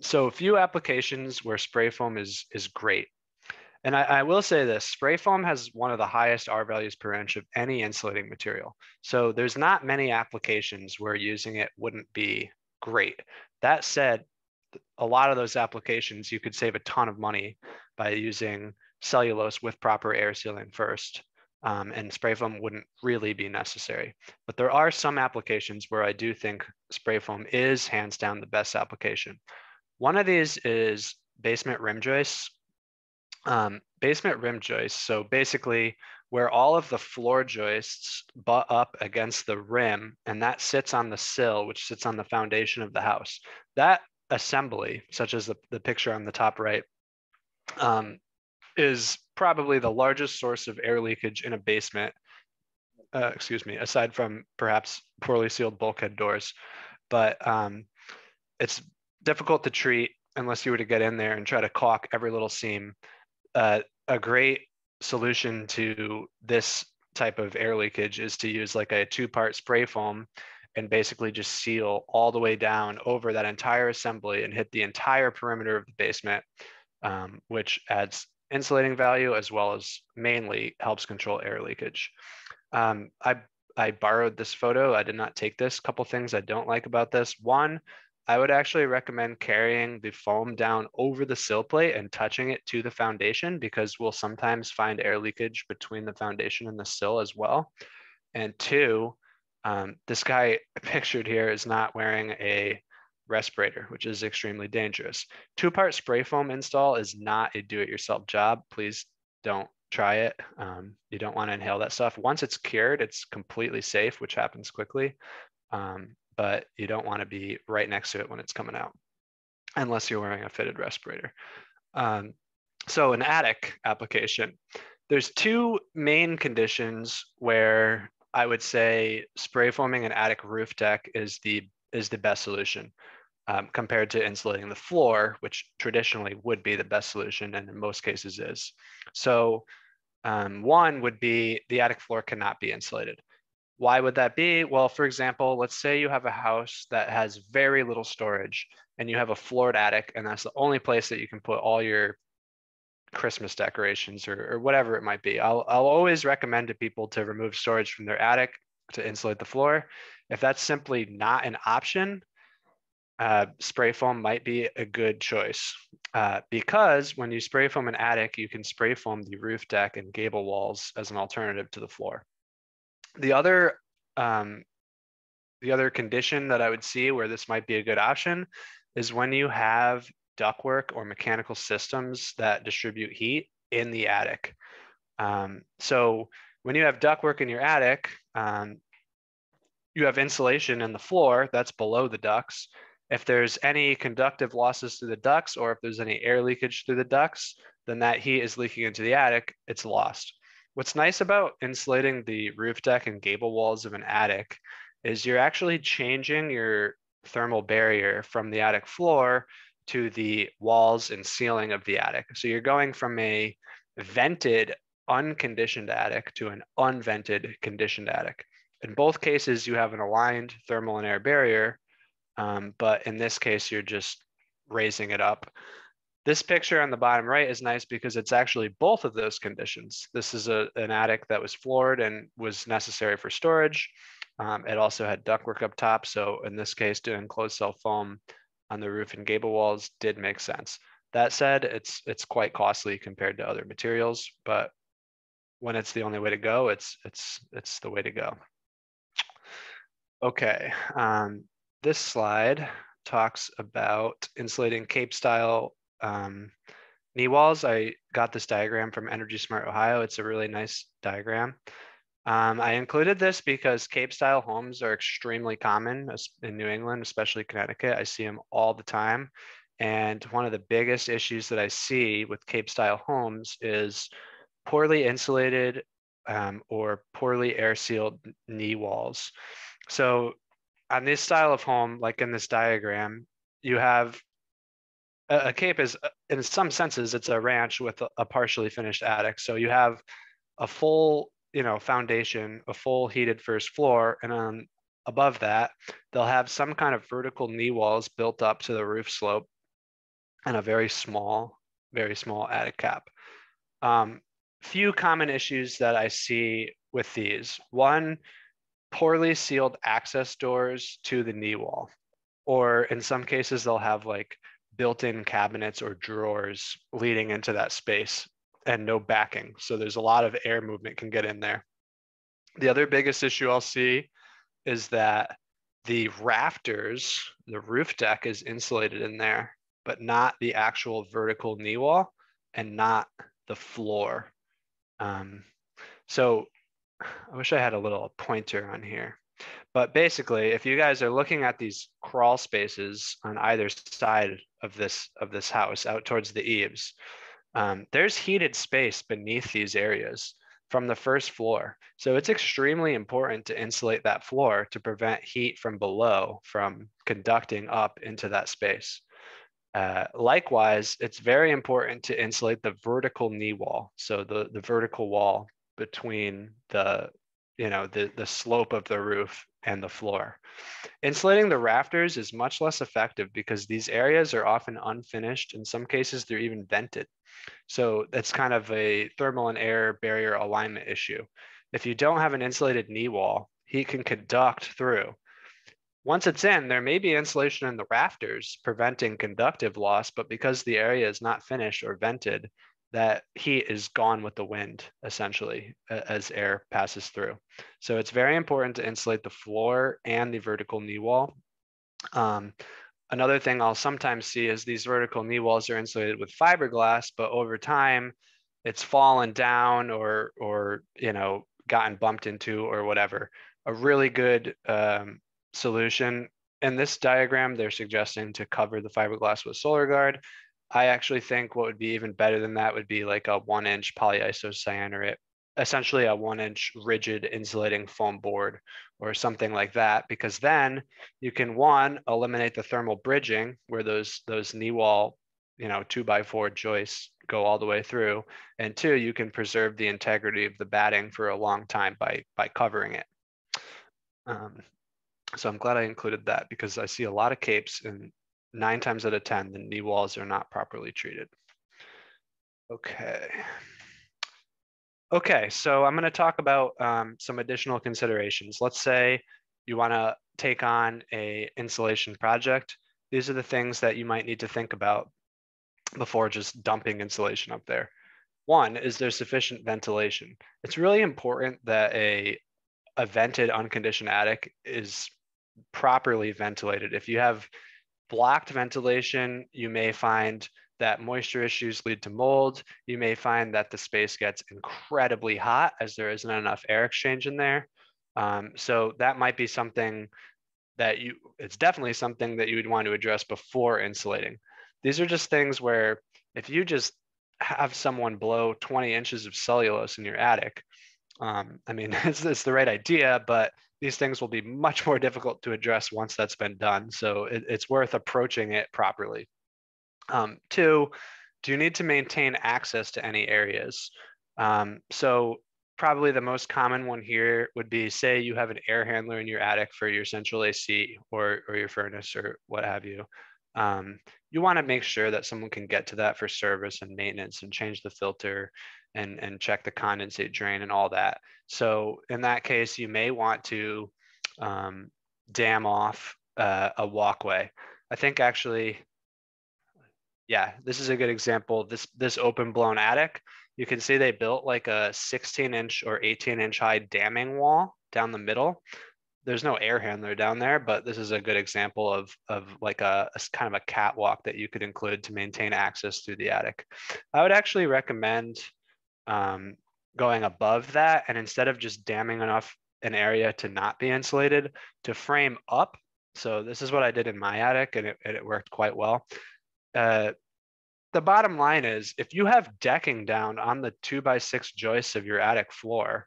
So a few applications where spray foam is great. And I will say this, spray foam has one of the highest R values per inch of any insulating material. So there's not many applications where using it wouldn't be great. That said, a lot of those applications, you could save a ton of money by using cellulose with proper air sealing first. And spray foam wouldn't really be necessary. But there are some applications where I do think spray foam is hands down the best application. One of these is basement rim joists. Basement rim joists, so basically where all of the floor joists butt up against the rim and that sits on the sill, which sits on the foundation of the house. That assembly, such as the picture on the top right, is probably the largest source of air leakage in a basement, aside from perhaps poorly sealed bulkhead doors. But it's difficult to treat unless you were to get in there and try to caulk every little seam. A great solution to this type of air leakage is to use like a 2-part spray foam and basically just seal all the way down over that entire assembly and hit the entire perimeter of the basement, which adds insulating value as well as mainly helps control air leakage. I borrowed this photo. I did not take this. Couple things I don't like about this. One, I would actually recommend carrying the foam down over the sill plate and touching it to the foundation, because we'll sometimes find air leakage between the foundation and the sill as well. And two, this guy pictured here is not wearing a respirator, which is extremely dangerous. 2-part spray foam install is not a do-it-yourself job. Please don't try it. You don't want to inhale that stuff. Once it's cured, it's completely safe, which happens quickly. But you don't want to be right next to it when it's coming out, unless you're wearing a fitted respirator. So an attic application, there's 2 main conditions where I would say spray foaming an attic roof deck is the best solution compared to insulating the floor, which traditionally would be the best solution and in most cases is. So one would be the attic floor cannot be insulated. Why would that be? Well, for example, let's say you have a house that has very little storage and you have a floored attic and that's the only place that you can put all your Christmas decorations or whatever it might be. I'll always recommend to people to remove storage from their attic to insulate the floor. If that's simply not an option, spray foam might be a good choice. because when you spray foam an attic, you can spray foam the roof deck and gable walls as an alternative to the floor. The other condition that I would see where this might be a good option is when you have ductwork or mechanical systems that distribute heat in the attic. So when you have ductwork in your attic, you have insulation in the floor that's below the ducts. If there's any conductive losses through the ducts, or if there's any air leakage through the ducts, then that heat is leaking into the attic, it's lost. What's nice about insulating the roof deck and gable walls of an attic is you're actually changing your thermal barrier from the attic floor to the walls and ceiling of the attic. So you're going from a vented, unconditioned attic to an unvented, conditioned attic. In both cases, you have an aligned thermal and air barrier, but in this case, you're just raising it up. This picture on the bottom right is nice because it's actually both of those conditions. This is an attic that was floored and was necessary for storage. It also had ductwork up top. So in this case, doing closed cell foam on the roof and gable walls did make sense. That said, it's quite costly compared to other materials, but when it's the only way to go, it's the way to go. Okay, this slide talks about insulating Cape style knee walls. I got this diagram from Energy Smart Ohio. It's a really nice diagram. I included this because Cape style homes are extremely common in New England, especially Connecticut. I see them all the time. And one of the biggest issues that I see with Cape style homes is poorly insulated or poorly air sealed knee walls. So on this style of home, like in this diagram, you have a Cape is, in some senses, it's a ranch with a partially finished attic. So you have a full, foundation, a full heated first floor, and on above that, they'll have some kind of vertical knee walls built up to the roof slope and a very small attic cap. Few common issues that I see with these. One, poorly sealed access doors to the knee wall, or in some cases they'll have like built-in cabinets or drawers leading into that space and no backing. So there's a lot of air movement can get in there. The other biggest issue I'll see is that the rafters, the roof deck is insulated in there, but not the actual vertical knee wall and not the floor. So I wish I had a little pointer on here, but basically, if you guys are looking at these crawl spaces on either side of this house out towards the eaves, there's heated space beneath these areas from the first floor. So it's extremely important to insulate that floor to prevent heat from below from conducting up into that space. Likewise, it's very important to insulate the vertical knee wall. So the vertical wall between the slope of the roof and the floor. Insulating the rafters is much less effective because these areas are often unfinished. In some cases, they're even vented. So that's kind of a thermal and air barrier alignment issue. If you don't have an insulated knee wall, heat can conduct through. Once it's in, there may be insulation in the rafters preventing conductive loss, but because the area is not finished or vented, that heat is gone with the wind, essentially, as air passes through. So it's very important to insulate the floor and the vertical knee wall. Another thing I'll sometimes see is these vertical knee walls are insulated with fiberglass, but over time it's fallen down or gotten bumped into or whatever. A really good solution in this diagram, they're suggesting to cover the fiberglass with Solar Guard. I actually think what would be even better than that would be like a 1-inch polyisocyanurate, essentially a 1-inch rigid insulating foam board or something like that, because then you can, one, eliminate the thermal bridging where those knee wall, 2x4 joists go all the way through, and two, you can preserve the integrity of the batting for a long time by covering it. So I'm glad I included that because I see a lot of capes and 9 times out of 10, the knee walls are not properly treated. Okay, so I'm going to talk about some additional considerations. Let's say you want to take on an insulation project. These are the things that you might need to think about. before just dumping insulation up there. One, is there sufficient ventilation? It's really important that a vented unconditioned attic is properly ventilated. If you have blocked ventilation, you may find that moisture issues lead to mold. You may find that the space gets incredibly hot as there isn't enough air exchange in there. So that might be something that it's definitely something that you would want to address before insulating. These are just things where if you just have someone blow 20 inches of cellulose in your attic, I mean, it's the right idea, but these things will be much more difficult to address once that's been done. So it's worth approaching it properly. Two, do you need to maintain access to any areas? So probably the most common one here would be, say you have an air handler in your attic for your central AC or your furnace or what have you. You want to make sure that someone can get to that for service and maintenance and change the filter and check the condensate drain and all that. So in that case, you may want to dam off a walkway. I think actually, yeah, this is a good example. This open blown attic, you can see they built like a 16-inch or 18-inch high damming wall down the middle. There's no air handler down there, but this is a good example of like a kind of a catwalk that you could include to maintain access through the attic. I would actually recommend going above that, and instead of just damming enough an area to not be insulated, to frame up. So this is what I did in my attic, and it worked quite well. The bottom line is, if you have decking down on the 2x6 joists of your attic floor,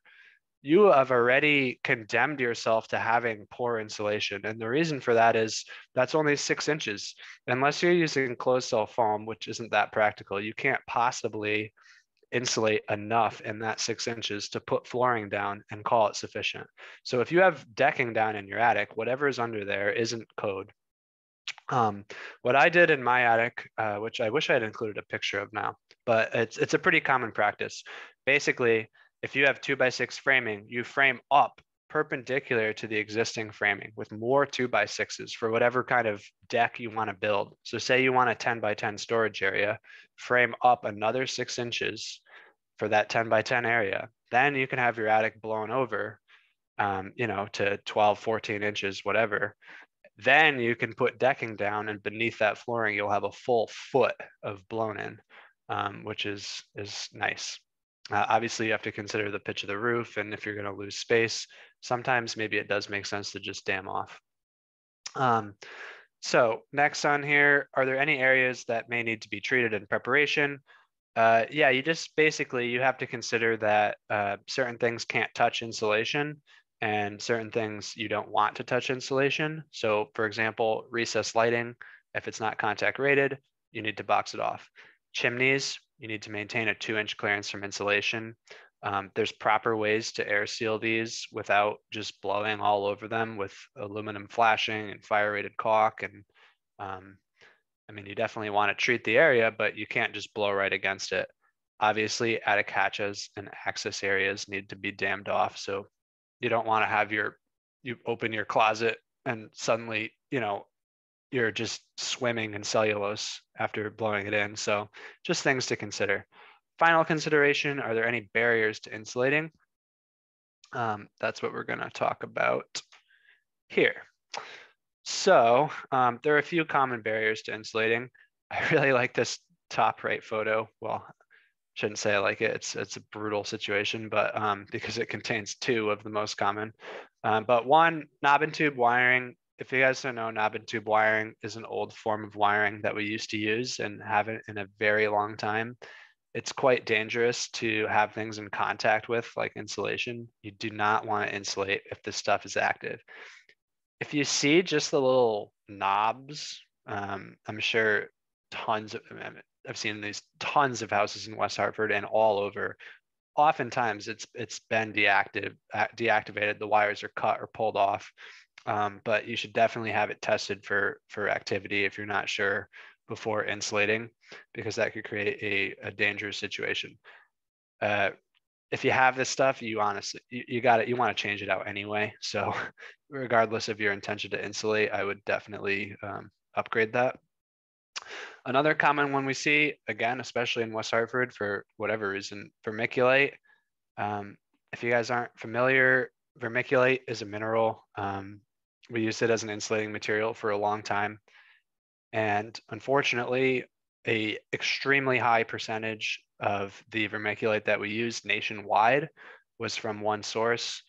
you have already condemned yourself to having poor insulation. And the reason for that is that's only 6 inches. Unless you're using closed cell foam, which isn't that practical, you can't possibly insulate enough in that 6 inches to put flooring down and call it sufficient. So if you have decking down in your attic, whatever is under there isn't code. What I did in my attic, which I wish I had included a picture of now, but it's a pretty common practice. Basically, if you have 2x6 framing, you frame up perpendicular to the existing framing with more 2x6s for whatever kind of deck you want to build. So say you want a 10x10 storage area, frame up another 6 inches for that 10x10 area. Then you can have your attic blown over, to 12, 14 inches, whatever. Then you can put decking down, and beneath that flooring, you'll have a full foot of blown in, which is nice. Obviously, you have to consider the pitch of the roof, and if you're going to lose space, sometimes maybe it does make sense to just dam off. So next on here, are there any areas that may need to be treated in preparation? Yeah, you have to consider that certain things can't touch insulation, and certain things you don't want to touch insulation. So for example, recessed lighting, if it's not contact rated, you need to box it off. Chimneys, you need to maintain a 2-inch clearance from insulation. There's proper ways to air seal these without just blowing all over them with aluminum flashing and fire rated caulk. And I mean, you definitely want to treat the area, but you can't just blow right against it. Obviously, attic hatches and access areas need to be dammed off. So you don't want to have you open your closet and suddenly, you're just swimming in cellulose after blowing it in. So just things to consider. Final consideration, are there any barriers to insulating? That's what we're going to talk about here. So there are a few common barriers to insulating. I really like this top right photo. Well, shouldn't say I like it. It's a brutal situation, but because it contains 2 of the most common. But one, knob and tube wiring. If you guys don't know, knob and tube wiring is an old form of wiring that we used to use and haven't in a very long time. It's quite dangerous to have things in contact with, like insulation. You do not want to insulate if this stuff is active. If you see just the little knobs, I'm sure I've seen these tons of houses in West Hartford and all over. Oftentimes it's been deactivated, the wires are cut or pulled off. But you should definitely have it tested for activity if you're not sure before insulating, because that could create a dangerous situation. If you have this stuff, you honestly, you want to change it out anyway. So regardless of your intention to insulate, I would definitely upgrade that. Another common one we see, again, especially in West Hartford for whatever reason, vermiculite. If you guys aren't familiar, vermiculite is a mineral. We used it as an insulating material for a long time. And unfortunately, a extremely high percentage of the vermiculite that we used nationwide was from one source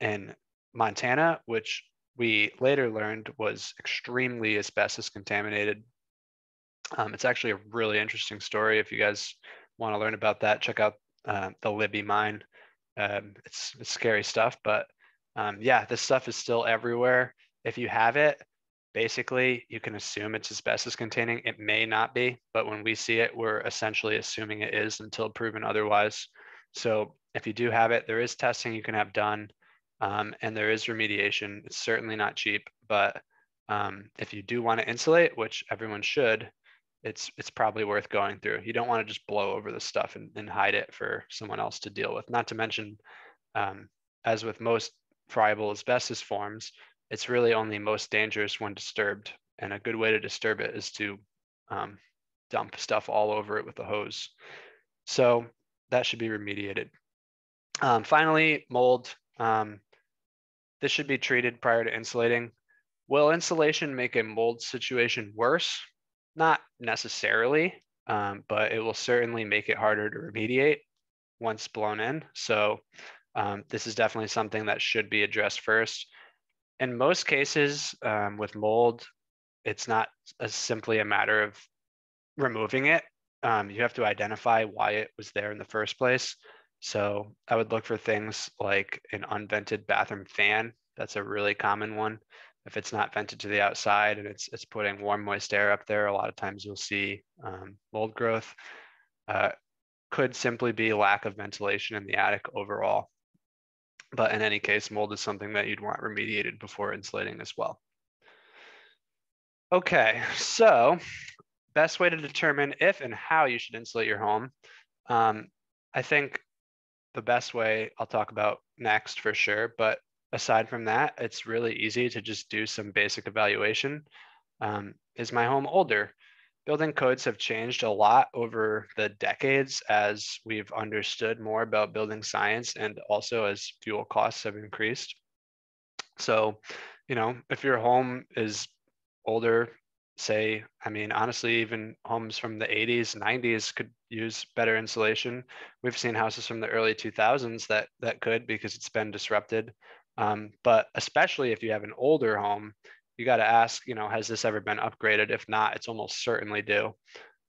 in Montana, which we later learned was extremely asbestos contaminated. It's actually a really interesting story. If you guys want to learn about that, check out the Libby mine. It's scary stuff, but yeah, this stuff is still everywhere. If you have it, basically you can assume it's asbestos containing. It may not be, but when we see it, we're essentially assuming it is until proven otherwise. So if you do have it, there is testing you can have done, and there is remediation. It's certainly not cheap, but if you do want to insulate, which everyone should, it's probably worth going through. You don't want to just blow over the stuff and hide it for someone else to deal with. Not to mention, as with most friable asbestos forms, it's really only most dangerous when disturbed. And a good way to disturb it is to dump stuff all over it with a hose. So that should be remediated. Finally, mold. This should be treated prior to insulating. Will insulation make a mold situation worse? Not necessarily, but it will certainly make it harder to remediate once blown in. So this is definitely something that should be addressed first. In most cases with mold, it's not simply a matter of removing it. You have to identify why it was there in the first place. So I would look for things like an unvented bathroom fan. That's a really common one. If it's not vented to the outside and it's putting warm, moist air up there, a lot of times you'll see mold growth. Could simply be lack of ventilation in the attic overall. But in any case, mold is something that you'd want remediated before insulating as well. Okay, so best way to determine if and how you should insulate your home. I think the best way I'll talk about next for sure, but aside from that, it's really easy to just do some basic evaluation. Is my home older? Building codes have changed a lot over the decades as we've understood more about building science and also as fuel costs have increased. So, if your home is older, say, I mean, honestly, even homes from the 80s, 90s could use better insulation. We've seen houses from the early 2000s that could, because it's been disrupted. But especially if you have an older home, you got to ask, has this ever been upgraded? If not, it's almost certainly due.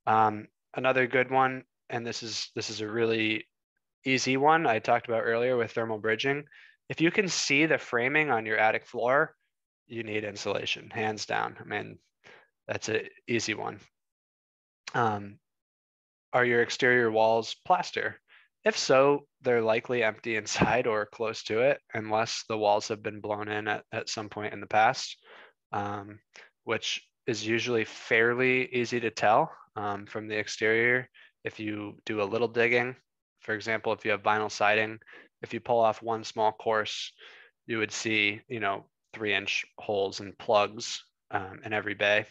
Another good one, and this is a really easy one I talked about earlier with thermal bridging. If you can see the framing on your attic floor, you need insulation, hands down. I mean, that's an easy one. Are your exterior walls plaster? If so, they're likely empty inside or close to it, unless the walls have been blown in at some point in the past, which is usually fairly easy to tell from the exterior. If you do a little digging, for example, if you have vinyl siding, if you pull off one small course, you would see, 3-inch holes and plugs in every bay.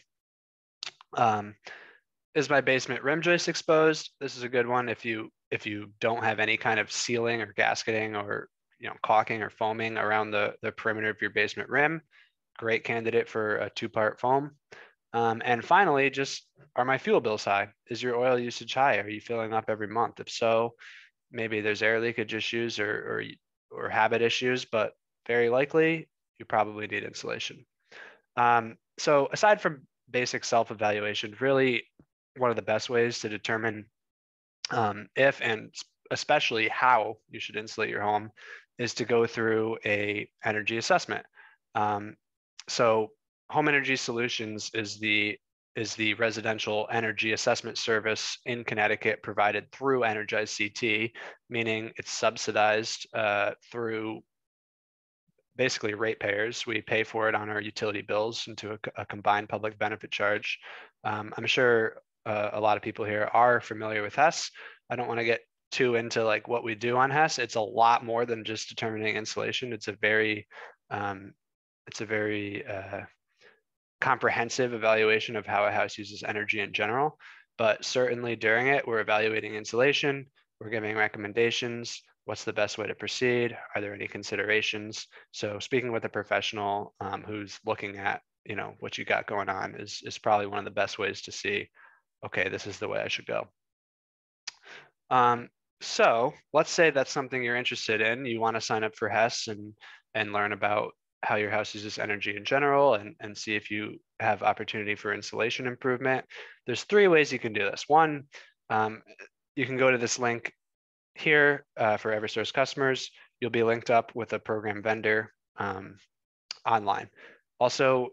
Is my basement rim joist exposed? This is a good one. If you don't have any kind of sealing or gasketing or caulking or foaming around the perimeter of your basement rim, great candidate for a 2-part foam. And finally, just, are my fuel bills high? Is your oil usage high? Are you filling up every month? If so, maybe there's air leakage issues or habit issues, but very likely you probably need insulation. So aside from basic self-evaluation, really one of the best ways to determine if and especially how you should insulate your home is to go through a energy assessment. So Home Energy Solutions is the residential energy assessment service in Connecticut provided through Energize CT, meaning it's subsidized through basically ratepayers. We pay for it on our utility bills into a combined public benefit charge. I'm sure a lot of people here are familiar with Hess. I don't want to get too into like what we do on Hess. It's a lot more than just determining insulation. It's a very comprehensive evaluation of how a house uses energy in general, but certainly during it, we're evaluating insulation, we're giving recommendations, what's the best way to proceed, are there any considerations? So speaking with a professional who's looking at, you know, what you got going on is probably one of the best ways to see, okay, this is the way I should go. So let's say that's something you're interested in. You want to sign up for Hess and learn about how your house uses energy in general and see if you have opportunity for insulation improvement. There's 3 ways you can do this. One, you can go to this link here for Eversource customers. You'll be linked up with a program vendor online. Also,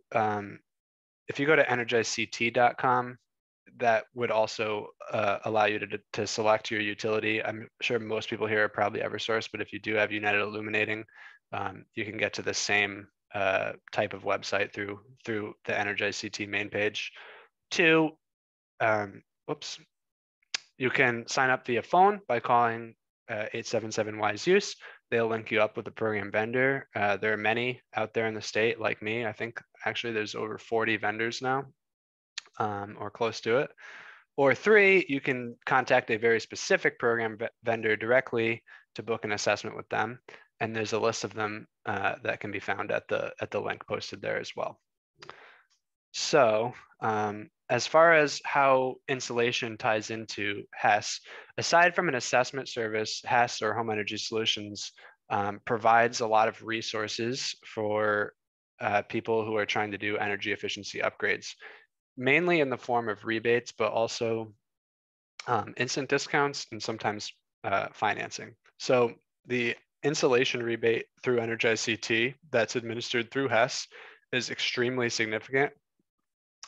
if you go to energizect.com, that would also allow you to select your utility. I'm sure most people here are probably Eversource, but if you do have United Illuminating, you can get to the same type of website through the Energize CT main page. 2, you can sign up via phone by calling 877-WISE-USE. They'll link you up with a program vendor. There are many out there in the state like me. I think actually there's over 40 vendors now, or close to it. Or 3, you can contact a very specific program vendor directly to book an assessment with them. And there's a list of them that can be found at the link posted there as well. So as far as how insulation ties into Hess, aside from an assessment service, Hess or Home Energy Solutions provides a lot of resources for people who are trying to do energy efficiency upgrades, mainly in the form of rebates, but also instant discounts and sometimes financing. So the insulation rebate through Energize CT that's administered through Hess is extremely significant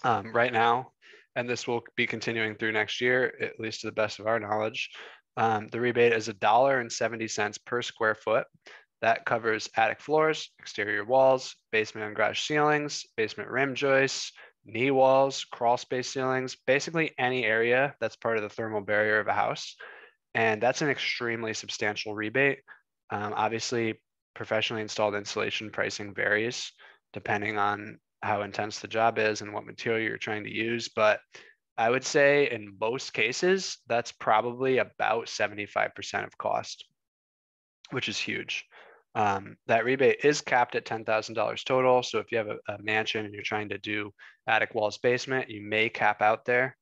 right now, and this will be continuing through next year, at least to the best of our knowledge. The rebate is $1.70 per square foot. That covers attic floors, exterior walls, basement and garage ceilings, basement rim joists, knee walls, crawl space ceilings, basically any area that's part of the thermal barrier of a house. And that's an extremely substantial rebate. Obviously, professionally installed insulation pricing varies depending on how intense the job is and what material you're trying to use. But I would say in most cases, that's probably about 75% of cost, which is huge. That rebate is capped at $10,000 total. So if you have a mansion and you're trying to do attic walls basement, you may cap out there.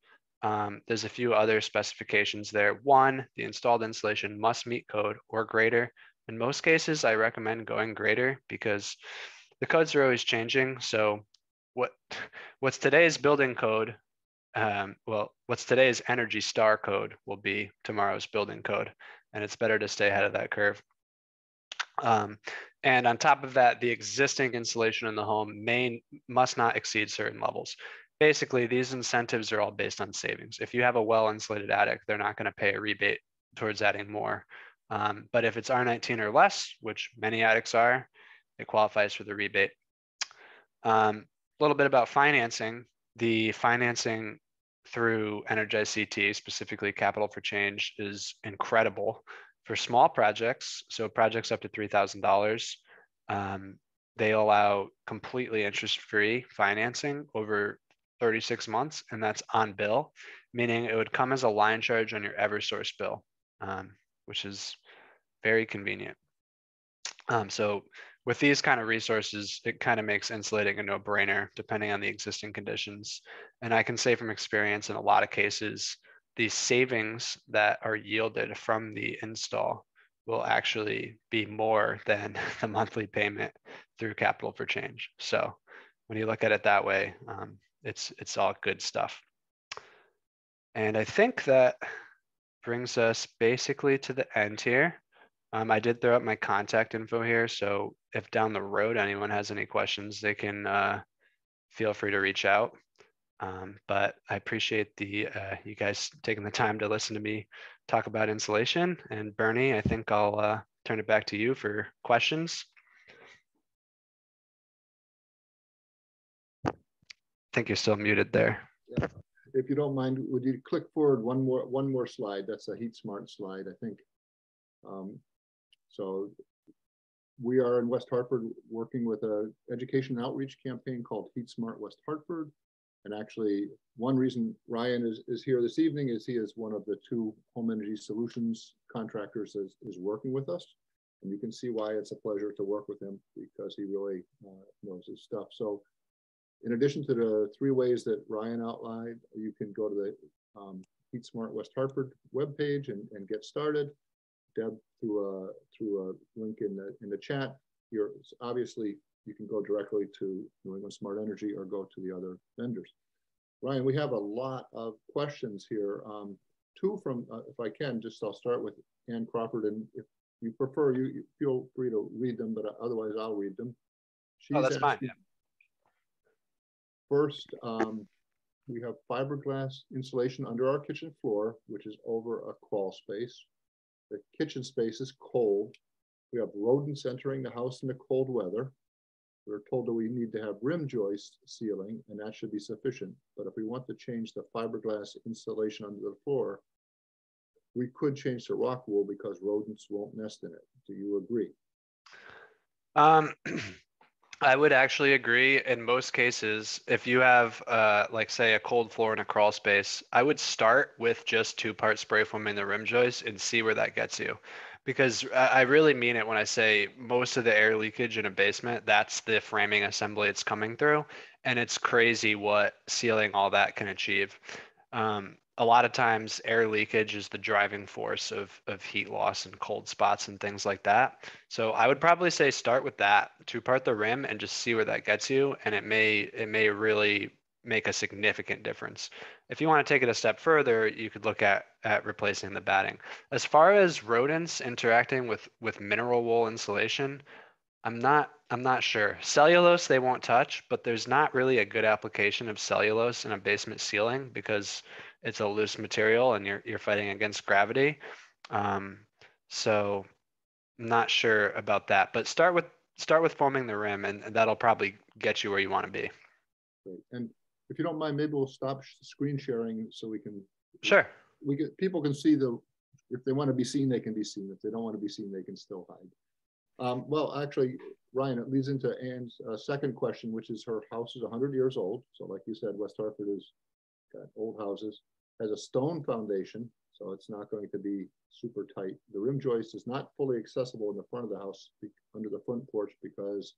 There's a few other specifications there. 1, the installed insulation must meet code or greater. In most cases, I recommend going greater because the codes are always changing. So what's today's building code? What's today's Energy Star code will be tomorrow's building code, and it's better to stay ahead of that curve. And on top of that, the existing insulation in the home must not exceed certain levels. Basically, these incentives are all based on savings. If you have a well-insulated attic, they're not going to pay a rebate towards adding more. But if it's R19 or less, which many attics are, it qualifies for the rebate. A little bit about financing. The financing through Energize CT, specifically Capital for Change, is incredible. For small projects, so projects up to $3,000, they allow completely interest-free financing over 36 months, and that's on bill, meaning it would come as a line charge on your Eversource bill, which is very convenient. So with these kind of resources, it kind of makes insulating a no-brainer depending on the existing conditions. And I can say from experience, in a lot of cases, the savings that are yielded from the install will actually be more than the monthly payment through Capital for Change. So when you look at it that way, it's all good stuff. And I think that brings us basically to the end here. I did throw up my contact info here, so if down the road anyone has any questions, they can feel free to reach out. But I appreciate you guys taking the time to listen to me talk about insulation. And Bernie, I think I'll turn it back to you for questions. I think you're still muted there. Yeah. If you don't mind, would you click forward one more slide? That's a heat smart slide, I think. So We are in West Hartford working with an education and outreach campaign called Heat Smart West Hartford. And actually, one reason Ryan is here this evening is he is one of the 2 home energy solutions contractors is working with us. And you can see why it's a pleasure to work with him, because he really knows his stuff. So in addition to the 3 ways that Ryan outlined, you can go to the Heat Smart West Hartford webpage and get started. Deb, through a link in the chat, obviously you can go directly to New England Smart Energy or go to the other vendors. Ryan, we have a lot of questions here. 2 from, if I can, I'll start with Ann Crawford, and if you prefer, you feel free to read them, but otherwise I'll read them. Oh, that's fine. Yeah. First, we have fiberglass insulation under our kitchen floor, which is over a crawl space. The kitchen space is cold. We have rodents entering the house in the cold weather. We're told that we need to have rim joist sealing, and that should be sufficient. But if we want to change the fiberglass insulation under the floor, we could change to rock wool because rodents won't nest in it. Do you agree? I would actually agree. In most cases, if you have, like say, a cold floor and a crawl space, I would start with just 2-part spray foaming the rim joist and see where that gets you. Because I really mean it when I say most of the air leakage in a basement, that's the framing assembly it's coming through. And it's crazy what sealing all that can achieve. A lot of times air leakage is the driving force of heat loss and cold spots and things like that. So I would probably say start with that, 2-part the rim and just see where that gets you. And it may really make a significant difference. If you want to take it a step further, you could look at replacing the batting. As far as rodents interacting with mineral wool insulation, I'm not sure. Cellulose they won't touch, but there's not really a good application of cellulose in a basement ceiling because it's a loose material and you're fighting against gravity. So I'm not sure about that, but start with foaming the rim, and that'll probably get you where you want to be. Great. And if you don't mind, maybe we'll stop screen sharing so we can. Sure. People can see if they want to be seen, they can be seen. If they don't want to be seen, they can still hide. Well, actually, Ryan, it leads into Ann's second question, which is her house is 100 years old. So like you said, West Hartford has got old houses, has a stone foundation, so it's not going to be super tight. The rim joist is not fully accessible in the front of the house under the front porch because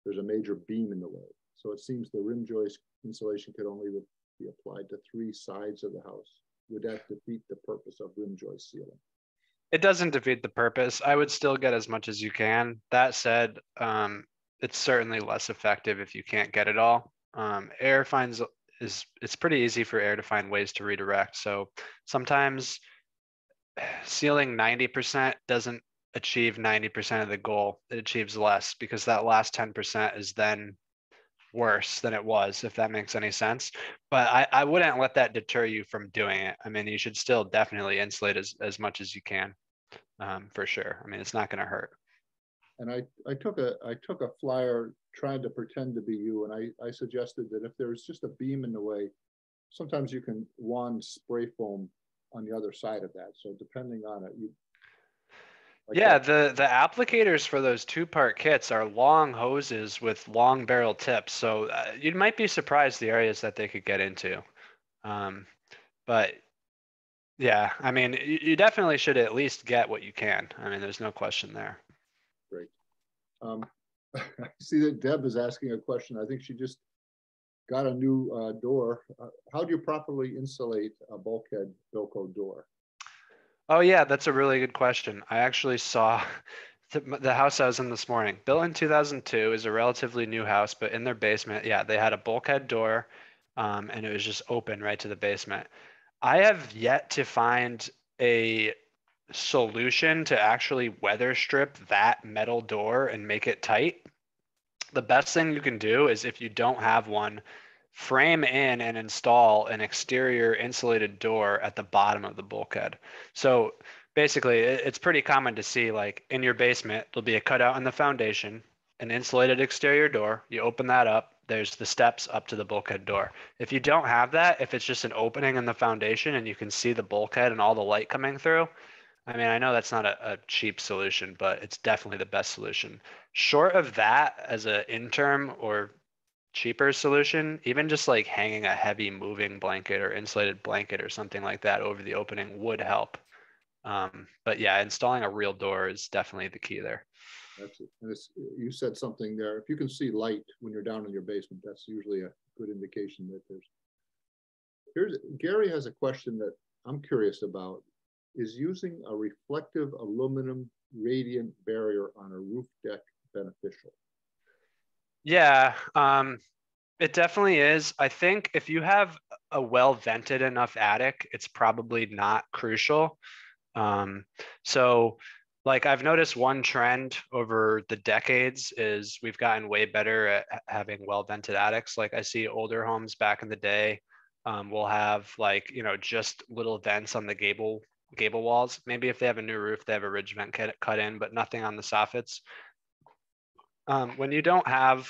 there's a major beam in the way. So it seems the rim joist insulation could only be applied to 3 sides of the house. Would that defeat the purpose of rim joist sealing? It doesn't defeat the purpose. I would still get as much as you can. That said, it's certainly less effective if you can't get it all. It's pretty easy for air to find ways to redirect. So sometimes sealing 90% doesn't achieve 90% of the goal. It achieves less because that last 10% is then worse than it was, if that makes any sense. But I wouldn't let that deter you from doing it. I mean, you should still definitely insulate as much as you can, for sure. I mean, it's not going to hurt. And I took a flyer trying to pretend to be you, and I suggested that if there's just a beam in the way, sometimes you can wand spray foam on the other side of that. So depending on it, the applicators for those 2-part kits are long hoses with long barrel tips. So you might be surprised the areas that they could get into. But yeah, I mean, you definitely should at least get what you can. I mean, there's no question there. Great. I see that Deb is asking a question. I think she just got a new door. How do you properly insulate a bulkhead Bilco door? Oh yeah, that's a really good question. I actually saw the house I was in this morning. Built in 2002, is a relatively new house, but in their basement, yeah, they had a bulkhead door, and it was just open right to the basement. I have yet to find a solution to actually weather strip that metal door and make it tight. The best thing you can do is, if you don't have one, frame in and install an exterior insulated door at the bottom of the bulkhead. So basically, it's pretty common to see, like in your basement, there'll be a cutout in the foundation, an insulated exterior door. You open that up, there's the steps up to the bulkhead door. If you don't have that, if it's just an opening in the foundation and you can see the bulkhead and all the light coming through, I mean, I know that's not a cheap solution, but it's definitely the best solution. Short of that, as an interim or cheaper solution, even just like hanging a heavy moving blanket or insulated blanket or something like that over the opening would help. But yeah, installing a real door is definitely the key there. That's it. And you said something there. If you can see light when you're down in your basement, that's usually a good indication that Gary has a question that I'm curious about. Is using a reflective aluminum radiant barrier on a roof deck beneficial? Yeah, it definitely is. I think if you have a well vented enough attic, it's probably not crucial. So like I've noticed one trend over the decades is we've gotten way better at having well vented attics. Like I see older homes back in the day will have like, you know, just little vents on the gable walls. Maybe if they have a new roof, they have a ridge vent cut in, but nothing on the soffits. When you don't have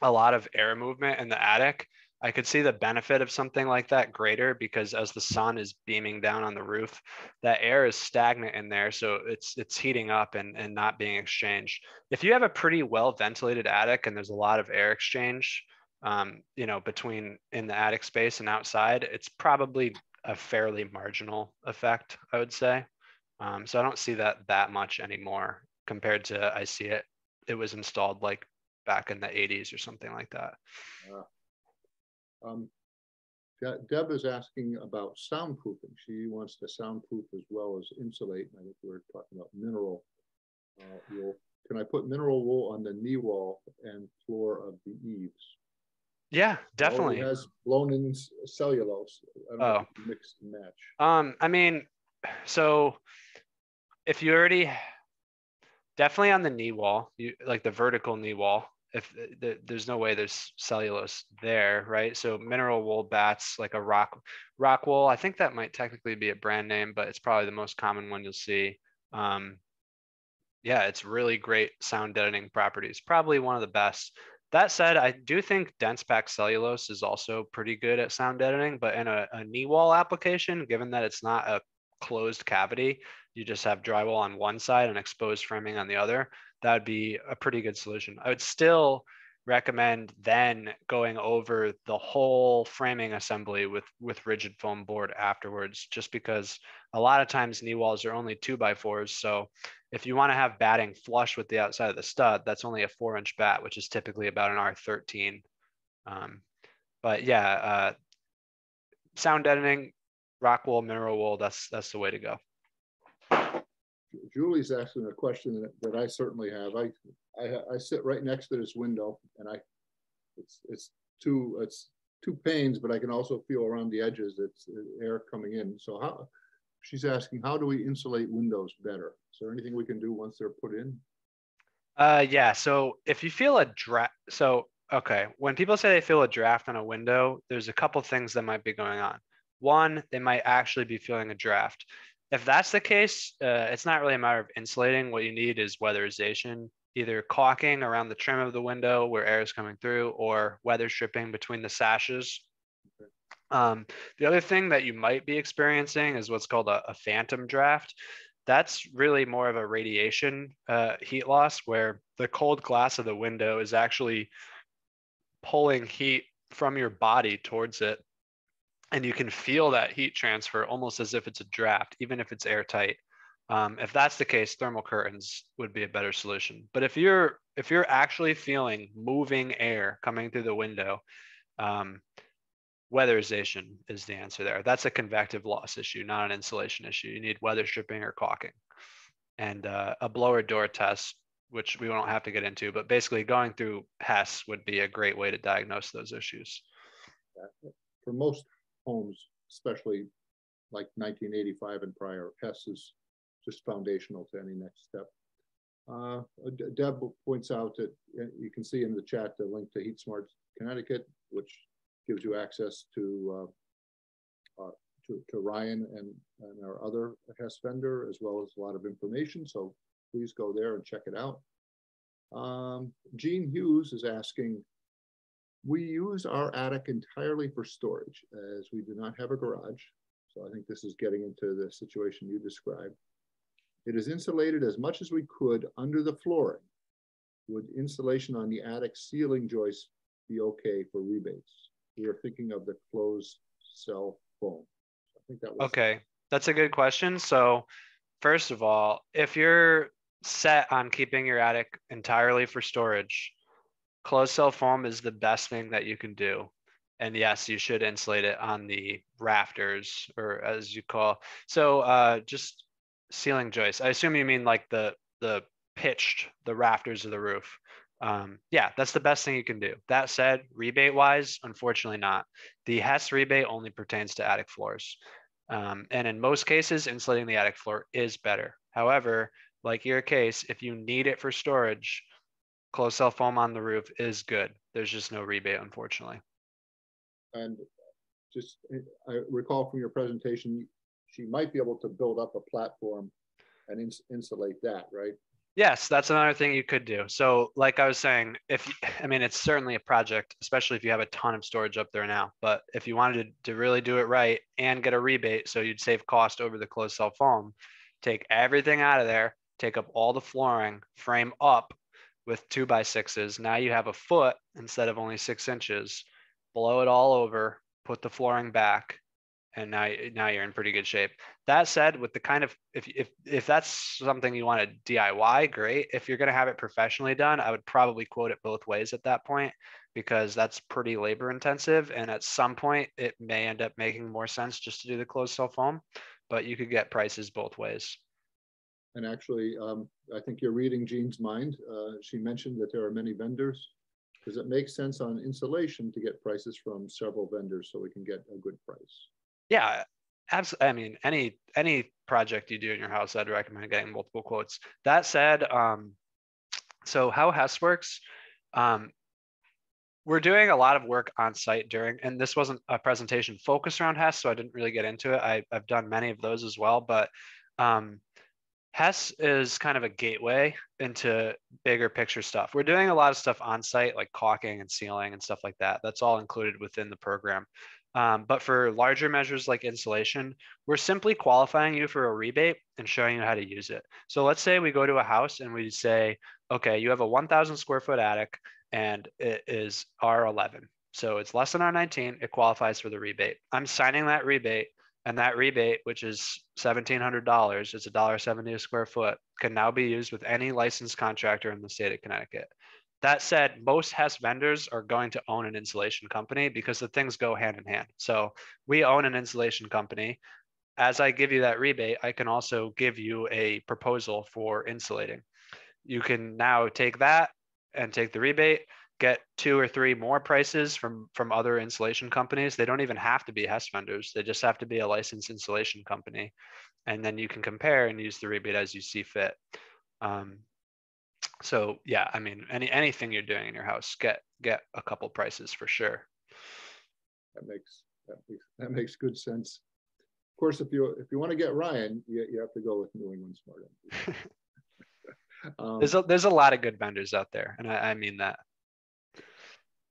a lot of air movement in the attic, I could see the benefit of something like that greater, because as the sun is beaming down on the roof, that air is stagnant in there. So it's heating up and not being exchanged. If you have a pretty well ventilated attic and there's a lot of air exchange, you know, between in the attic space and outside, it's probably a fairly marginal effect, I would say. So I don't see that much anymore compared to I see it was installed like back in the 80s or something like that. Deb is asking about soundproofing. She wants to soundproof as well as insulate. I think we're talking about mineral wool. Can I put mineral wool on the knee wall and floor of the eaves? Yeah, definitely. It has blown in cellulose. I don't know if you mix and match. I mean, so if you already definitely on the knee wall, you like the vertical knee wall, if there's no way there's cellulose there, right? So mineral wool bats, like a rock wool, I think that might technically be a brand name, but it's probably the most common one you'll see. Yeah, it's really great sound deadening properties, probably one of the best. That said, I do think dense pack cellulose is also pretty good at sound deadening, but in a knee wall application, given that it's not a closed cavity, you just have drywall on one side and exposed framing on the other, that would be a pretty good solution. I would still recommend then going over the whole framing assembly with rigid foam board afterwards, just because a lot of times knee walls are only 2x4s. So if you want to have batting flush with the outside of the stud, that's only a 4-inch bat, which is typically about an R13. But yeah, sound deadening, rock wool, mineral wool, that's the way to go. Julie's asking a question that I certainly have. I sit right next to this window, and it's two panes, but I can also feel around the edges. It's air coming in. So she's asking, how do we insulate windows better? Is there anything we can do once they're put in? Yeah. So if you feel a draft, okay, when people say they feel a draft on a window, there's a couple things that might be going on. One, they might actually be feeling a draft. If that's the case, it's not really a matter of insulating. What you need is weatherization, either caulking around the trim of the window where air is coming through, or weather stripping between the sashes. The other thing that you might be experiencing is what's called a phantom draft. That's really more of a radiation heat loss, where the cold glass of the window is actually pulling heat from your body towards it. And you can feel that heat transfer almost as if it's a draft, even if it's airtight. If that's the case, thermal curtains would be a better solution. But if you're actually feeling moving air coming through the window, weatherization is the answer there. That's a convective loss issue, not an insulation issue. You need weather stripping or caulking. And a blower door test, which we won't have to get into, but basically going through Hess would be a great way to diagnose those issues. For most homes, especially like 1985 and prior, Hess is just foundational to any next step. Deb points out that you can see in the chat the link to HeatSmart Connecticut, which gives you access to Ryan and our other Hess vendor, as well as a lot of information. So please go there and check it out. Gene Hughes is asking, we use our attic entirely for storage as we do not have a garage. So I think this is getting into the situation you described. It is insulated as much as we could under the flooring. Would insulation on the attic ceiling joists be okay for rebates? We are thinking of the closed cell foam. I think that was Okay, that's a good question. So first of all, if you're set on keeping your attic entirely for storage, closed cell foam is the best thing that you can do. And yes, you should insulate it on the rafters, or as you call. So just ceiling joists. I assume you mean like the pitched, the rafters of the roof. Yeah, that's the best thing you can do. That said, rebate wise, unfortunately not. The Hess rebate only pertains to attic floors. And in most cases, insulating the attic floor is better. However, like your case, if you need it for storage, closed cell foam on the roof is good. There's just no rebate, unfortunately. And just, I recall from your presentation, she might be able to build up a platform and insulate that, right? Yes, that's another thing you could do. So like I was saying, I mean, it's certainly a project, especially if you have a ton of storage up there now. But if you wanted to really do it right and get a rebate, so you'd save cost over the closed cell foam, take everything out of there, take up all the flooring, frame up with 2x6s. Now you have a foot instead of only 6 inches, blow it all over, put the flooring back, and now you're in pretty good shape. That said, with the kind of, if that's something you want to DIY, great. If you're going to have it professionally done, I would probably quote it both ways at that point, because that's pretty labor intensive. And at some point it may end up making more sense just to do the closed cell foam, but you could get prices both ways. And actually, I think you're reading Jean's mind. She mentioned that there are many vendors. Does it make sense on insulation to get prices from several vendors so we can get a good price? Yeah, absolutely. I mean, any project you do in your house, I'd recommend getting multiple quotes. That said, so how Hess works, we're doing a lot of work on site during, and this wasn't a presentation focused around Hess, so I didn't really get into it. I've done many of those as well, but Hess is kind of a gateway into bigger picture stuff. We're doing a lot of stuff on site, like caulking and sealing and stuff like that. That's all included within the program. But for larger measures like insulation, we're simply qualifying you for a rebate and showing you how to use it. So let's say we go to a house and we say, okay, you have a 1,000 square foot attic and it is R11. So it's less than R19, it qualifies for the rebate. I'm signing that rebate, and that rebate, which is $1,700, it's $1.70 a square foot, can now be used with any licensed contractor in the state of Connecticut. That said, most Hess vendors are going to own an insulation company because the things go hand in hand. So we own an insulation company. As I give you that rebate, I can also give you a proposal for insulating. You can now take that and take the rebate, get 2 or 3 more prices from other insulation companies. They don't even have to be Hess vendors. They just have to be a licensed insulation company. And then you can compare and use the rebate as you see fit. So yeah, I mean, anything you're doing in your house, get a couple prices for sure. That makes good sense. Of course, if you want to get Ryan, you have to go with New England Smart Energy. There's a lot of good vendors out there, and I mean that.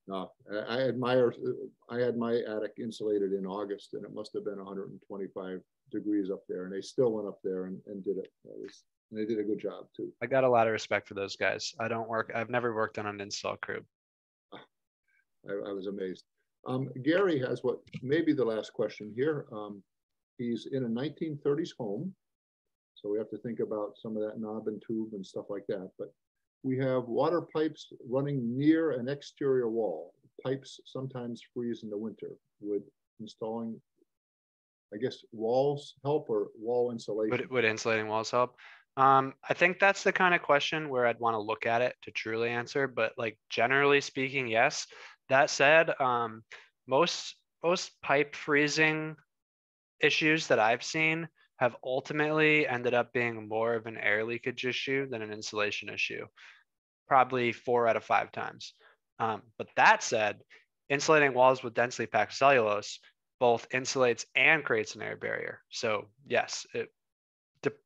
No, I had my attic insulated in August, and it must have been 125 degrees up there, and they still went up there and did it. And they did a good job too. I got a lot of respect for those guys. I've never worked on an install crew. I was amazed. Gary has what may be the last question here. He's in a 1930s home, so we have to think about some of that knob and tube and stuff like that. But we have water pipes running near an exterior wall. Pipes sometimes freeze in the winter. Would installing, I guess, walls help, or wall insulation? Would insulating walls help? I think that's the kind of question where I'd want to look at it to truly answer. But like generally speaking, yes. That said, most pipe freezing issues that I've seen have ultimately ended up being more of an air leakage issue than an insulation issue, probably 4 out of 5 times. But that said, insulating walls with densely packed cellulose both insulates and creates an air barrier. So yes,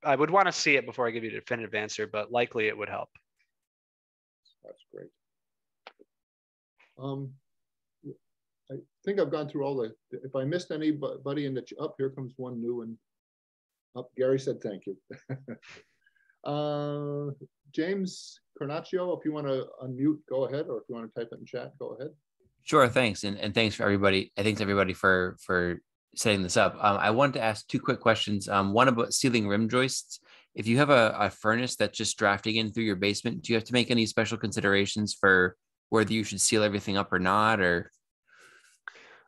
I would want to see it before I give you a definitive answer, but likely it would help. That's great. I think I've gone through all the, if I missed anybody in the, here comes one new and up. Gary said, thank you. James Carnaccio, if you want to unmute, go ahead, or if you want to type it in chat, go ahead. Sure, thanks, and thanks for everybody. Thanks everybody for setting this up. I wanted to ask two quick questions. One about ceiling rim joists. If you have a furnace that's just drafting in through your basement, do you have to make any special considerations for whether you should seal everything up or not? Or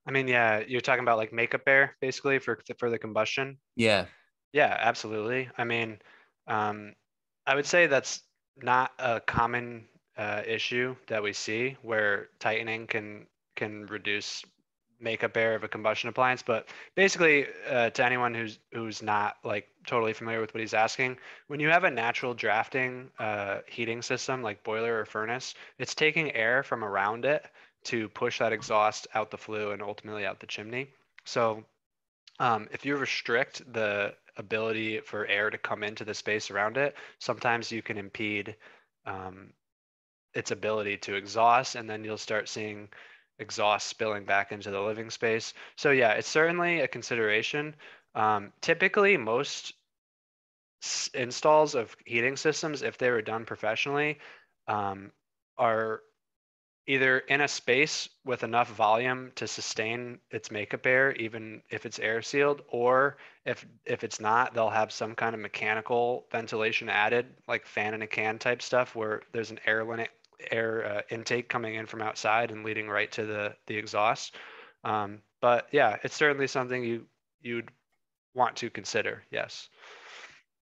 I mean, yeah, you're talking about like makeup air basically for the combustion. yeah, Yeah, absolutely. I mean, I would say that's not a common issue that we see where tightening can reduce makeup air of a combustion appliance. But basically, to anyone who's not like totally familiar with what he's asking, when you have a natural drafting heating system like boiler or furnace, it's taking air from around it to push that exhaust out the flue and ultimately out the chimney. So if you restrict the ability for air to come into the space around it, sometimes you can impede its ability to exhaust, and then you'll start seeing exhaust spilling back into the living space. So yeah, it's certainly a consideration. Typically, most installs of heating systems, if they were done professionally, are either in a space with enough volume to sustain its makeup air, even if it's air sealed, or if it's not, they'll have some kind of mechanical ventilation added, like fan in a can type stuff, where there's an air intake coming in from outside and leading right to the exhaust. But yeah, it's certainly something you'd want to consider. Yes.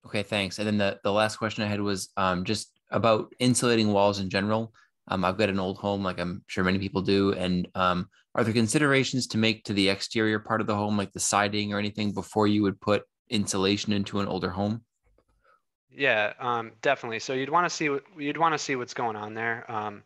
okay, thanks. And then the last question I had was just about insulating walls in general. I've got an old home, like I'm sure many people do. And are there considerations to make to the exterior part of the home, like the siding or anything, before you would put insulation into an older home? Yeah, definitely. So you'd want to see what's going on there.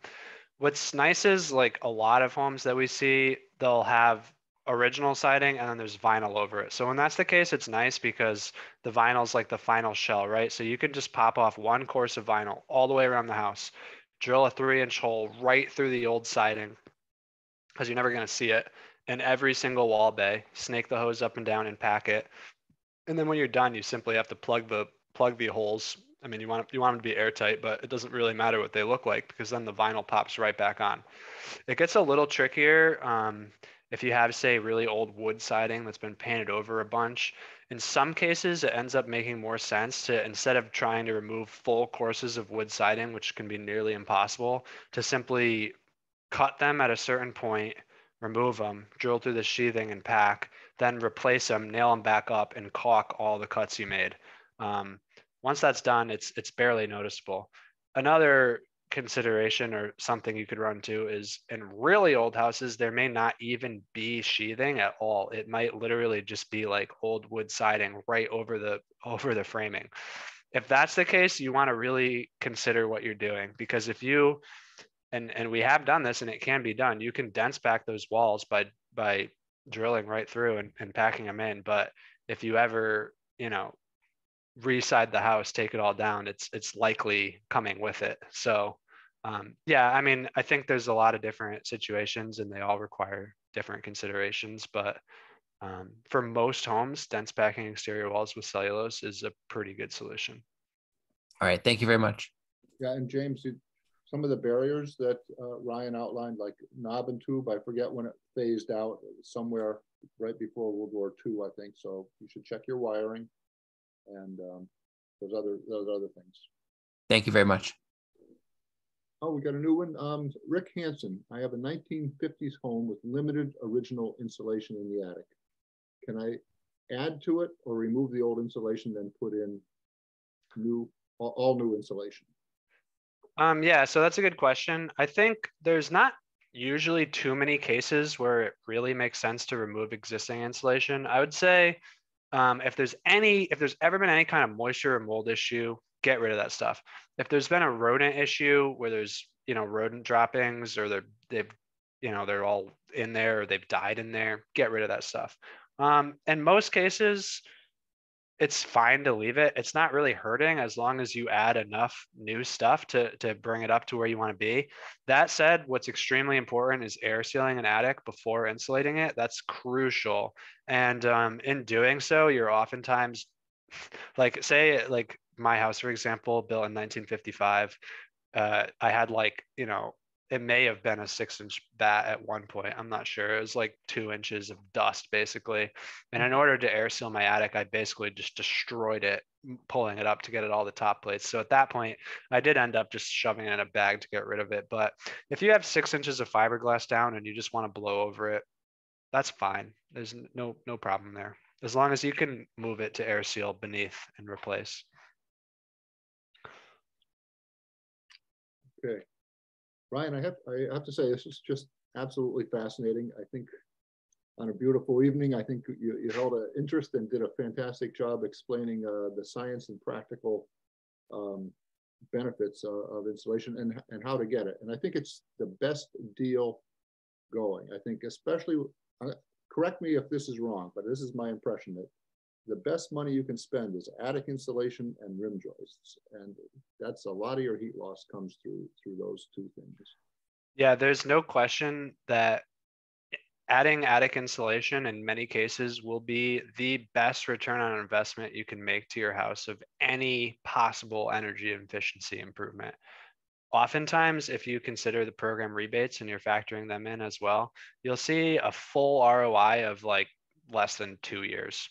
What's nice is like a lot of homes that we see, they'll have original siding and then there's vinyl over it. So when that's the case, it's nice because the vinyl's like the final shell, right? So you can just pop off one course of vinyl all the way around the house, drill a 3-inch hole right through the old siding because you're never going to see it, in every single wall bay, snake the hose up and down and pack it. And then when you're done, you simply have to plug the holes. I mean, you want them to be airtight, but it doesn't really matter what they look like because then the vinyl pops right back on. It gets a little trickier if you have, say, really old wood siding that's been painted over a bunch. In some cases, it ends up making more sense to, instead of trying to remove full courses of wood siding, which can be nearly impossible, to simply cut them at a certain point, remove them, drill through the sheathing and pack, then replace them, nail them back up, and caulk all the cuts you made. Once that's done, it's barely noticeable. Another consideration or something you could run to is in really old houses, there may not even be sheathing at all. It might literally just be like old wood siding right over the framing. If that's the case, you want to really consider what you're doing, because if you and we have done this and it can be done, you can dense back those walls by drilling right through and packing them in. But if you ever, reside the house, take it all down, it's likely coming with it. So yeah, I mean, I think there's a lot of different situations and they all require different considerations, but for most homes, dense packing exterior walls with cellulose is a pretty good solution. All right, thank you very much. Yeah, and James, some of the barriers that Ryan outlined, like knob and tube, I forget when it phased out, somewhere right before World War II, I think. So you should check your wiring and those other things. Thank you very much. Oh, we got a new one. Rick Hansen. I have a 1950s home with limited original insulation in the attic. Can I add to it or remove the old insulation, then put in all new insulation? Yeah, so that's a good question. I think there's not usually too many cases where it really makes sense to remove existing insulation. I would say if there's ever been any kind of moisture or mold issue, get rid of that stuff. If there's been a rodent issue where there's, rodent droppings, or they're all in there, or they've died in there, get rid of that stuff. In most cases, it's fine to leave it. It's not really hurting as long as you add enough new stuff to bring it up to where you want to be. That said, what's extremely important is air sealing an attic before insulating it. That's crucial. And in doing so, you're oftentimes, like my house, for example, built in 1955, I had like, you know, it may have been a 6-inch bat at one point. I'm not sure. It was like 2 inches of dust basically. And in order to air seal my attic, I basically just destroyed it, pulling it up to get it all the top plates. So at that point, I did end up just shoving it in a bag to get rid of it. But if you have 6 inches of fiberglass down and you just want to blow over it, that's fine. There's no problem there, as long as you can move it to air seal beneath and replace. Okay. Ryan, I have to say, this is just absolutely fascinating. I think on a beautiful evening, I think you held an interest and did a fantastic job explaining the science and practical benefits of insulation and how to get it. And I think it's the best deal going. I think especially, correct me if this is wrong, but this is my impression, that the best money you can spend is attic insulation and rim joists. And that's a lot of your heat loss comes through those two things. Yeah, there's no question that adding attic insulation in many cases will be the best return on investment you can make to your house of any possible energy efficiency improvement. Oftentimes, if you consider the program rebates and you're factoring them in as well, you'll see a full ROI of like less than 2 years.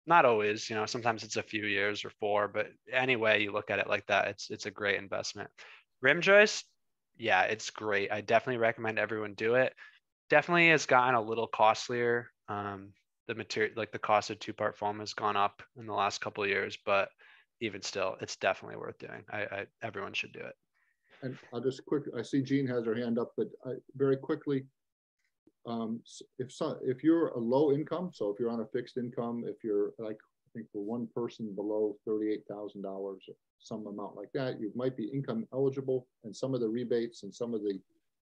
Not always, you know, sometimes it's a few years or 4, but anyway, you look at it like that, it's a great investment. Rim joist, yeah, it's great. I definitely recommend everyone do it. Definitely has gotten a little costlier. The material, like the cost of 2-part foam, has gone up in the last couple of years, but even still, it's definitely worth doing. Everyone should do it. And I'll just I see Jean has her hand up, but very quickly, if you're a low income, so if you're on a fixed income, if you're like, I think for one person below $38,000, some amount like that, you might be income eligible, and some of the rebates and some of the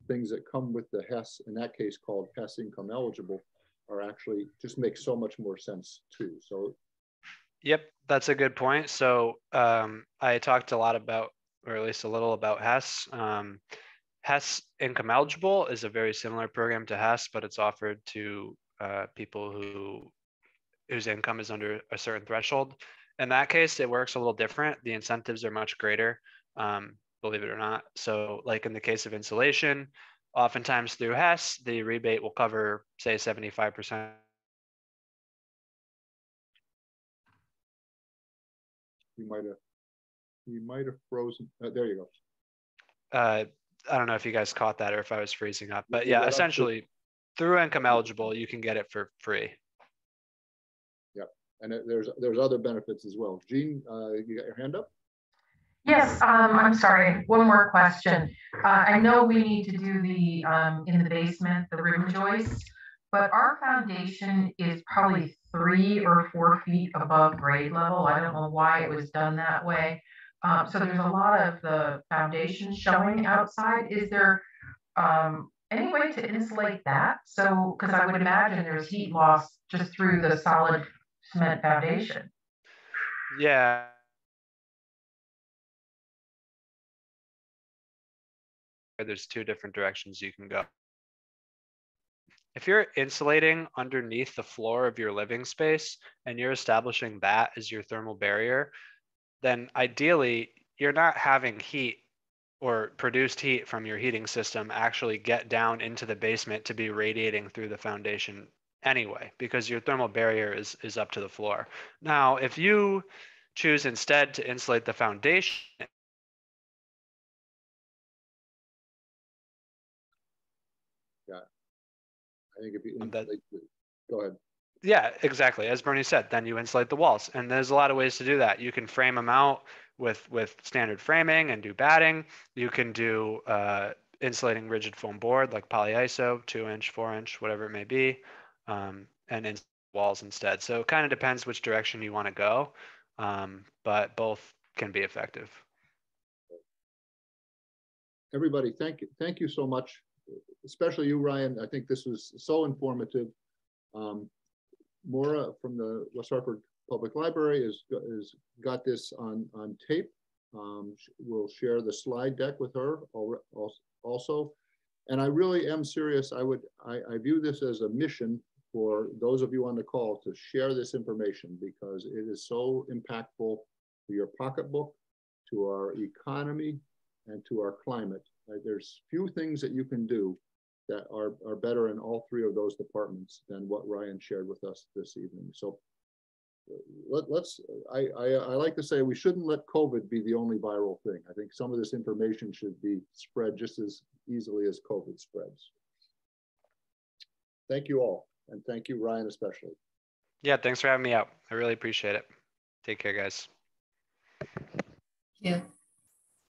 things that come with the Hess, in that case called Hess income eligible, are actually just make so much more sense too. So yep, that's a good point. So I talked a lot about, or at least a little about Hess. Hess income eligible is a very similar program to Hess, but it's offered to people whose income is under a certain threshold. In that case, it works a little different. The incentives are much greater, believe it or not. So like in the case of insulation, oftentimes through Hess, the rebate will cover, say, 75%. You might have frozen. There you go. I don't know if you guys caught that or if I was freezing up, but yeah, essentially through income eligible, you can get it for free. Yep, and there's other benefits as well. Jean, you got your hand up? Yes, I'm sorry. One more question. I know we need to do the in the basement, the rim joists, but our foundation is probably 3 or 4 feet above grade level. I don't know why it was done that way. So there's a lot of the foundation showing outside. Is there any way to insulate that? So, because I would imagine there's heat loss just through the solid cement foundation. Yeah. There's 2 different directions you can go. If you're insulating underneath the floor of your living space and you're establishing that as your thermal barrier, then ideally you're not having heat or produced heat from your heating system actually get down into the basement to be radiating through the foundation anyway, because your thermal barrier is up to the floor. Now, if you choose instead to insulate the foundation, I think if you insulate, go ahead. Yeah, exactly. As Bernie said, then you insulate the walls. And there's a lot of ways to do that. You can frame them out with standard framing and do batting. You can do insulating rigid foam board like polyiso, 2-inch, 4-inch, whatever it may be, and insulate walls instead. So it kind of depends which direction you want to go, but both can be effective. Everybody, thank you so much, especially you, Ryan. I think this was so informative. Maura from the West Hartford Public Library has got this on tape. We'll share the slide deck with her also. And I really am serious. I view this as a mission for those of you on the call to share this information, because it is so impactful to your pocketbook, to our economy, and to our climate. There's few things that you can do that are better in all three of those departments than what Ryan shared with us this evening. So I like to say we shouldn't let COVID be the only viral thing. I think some of this information should be spread just as easily as COVID spreads. Thank you all. And thank you, Ryan, especially. Yeah, thanks for having me out. I really appreciate it. Take care, guys. Yeah.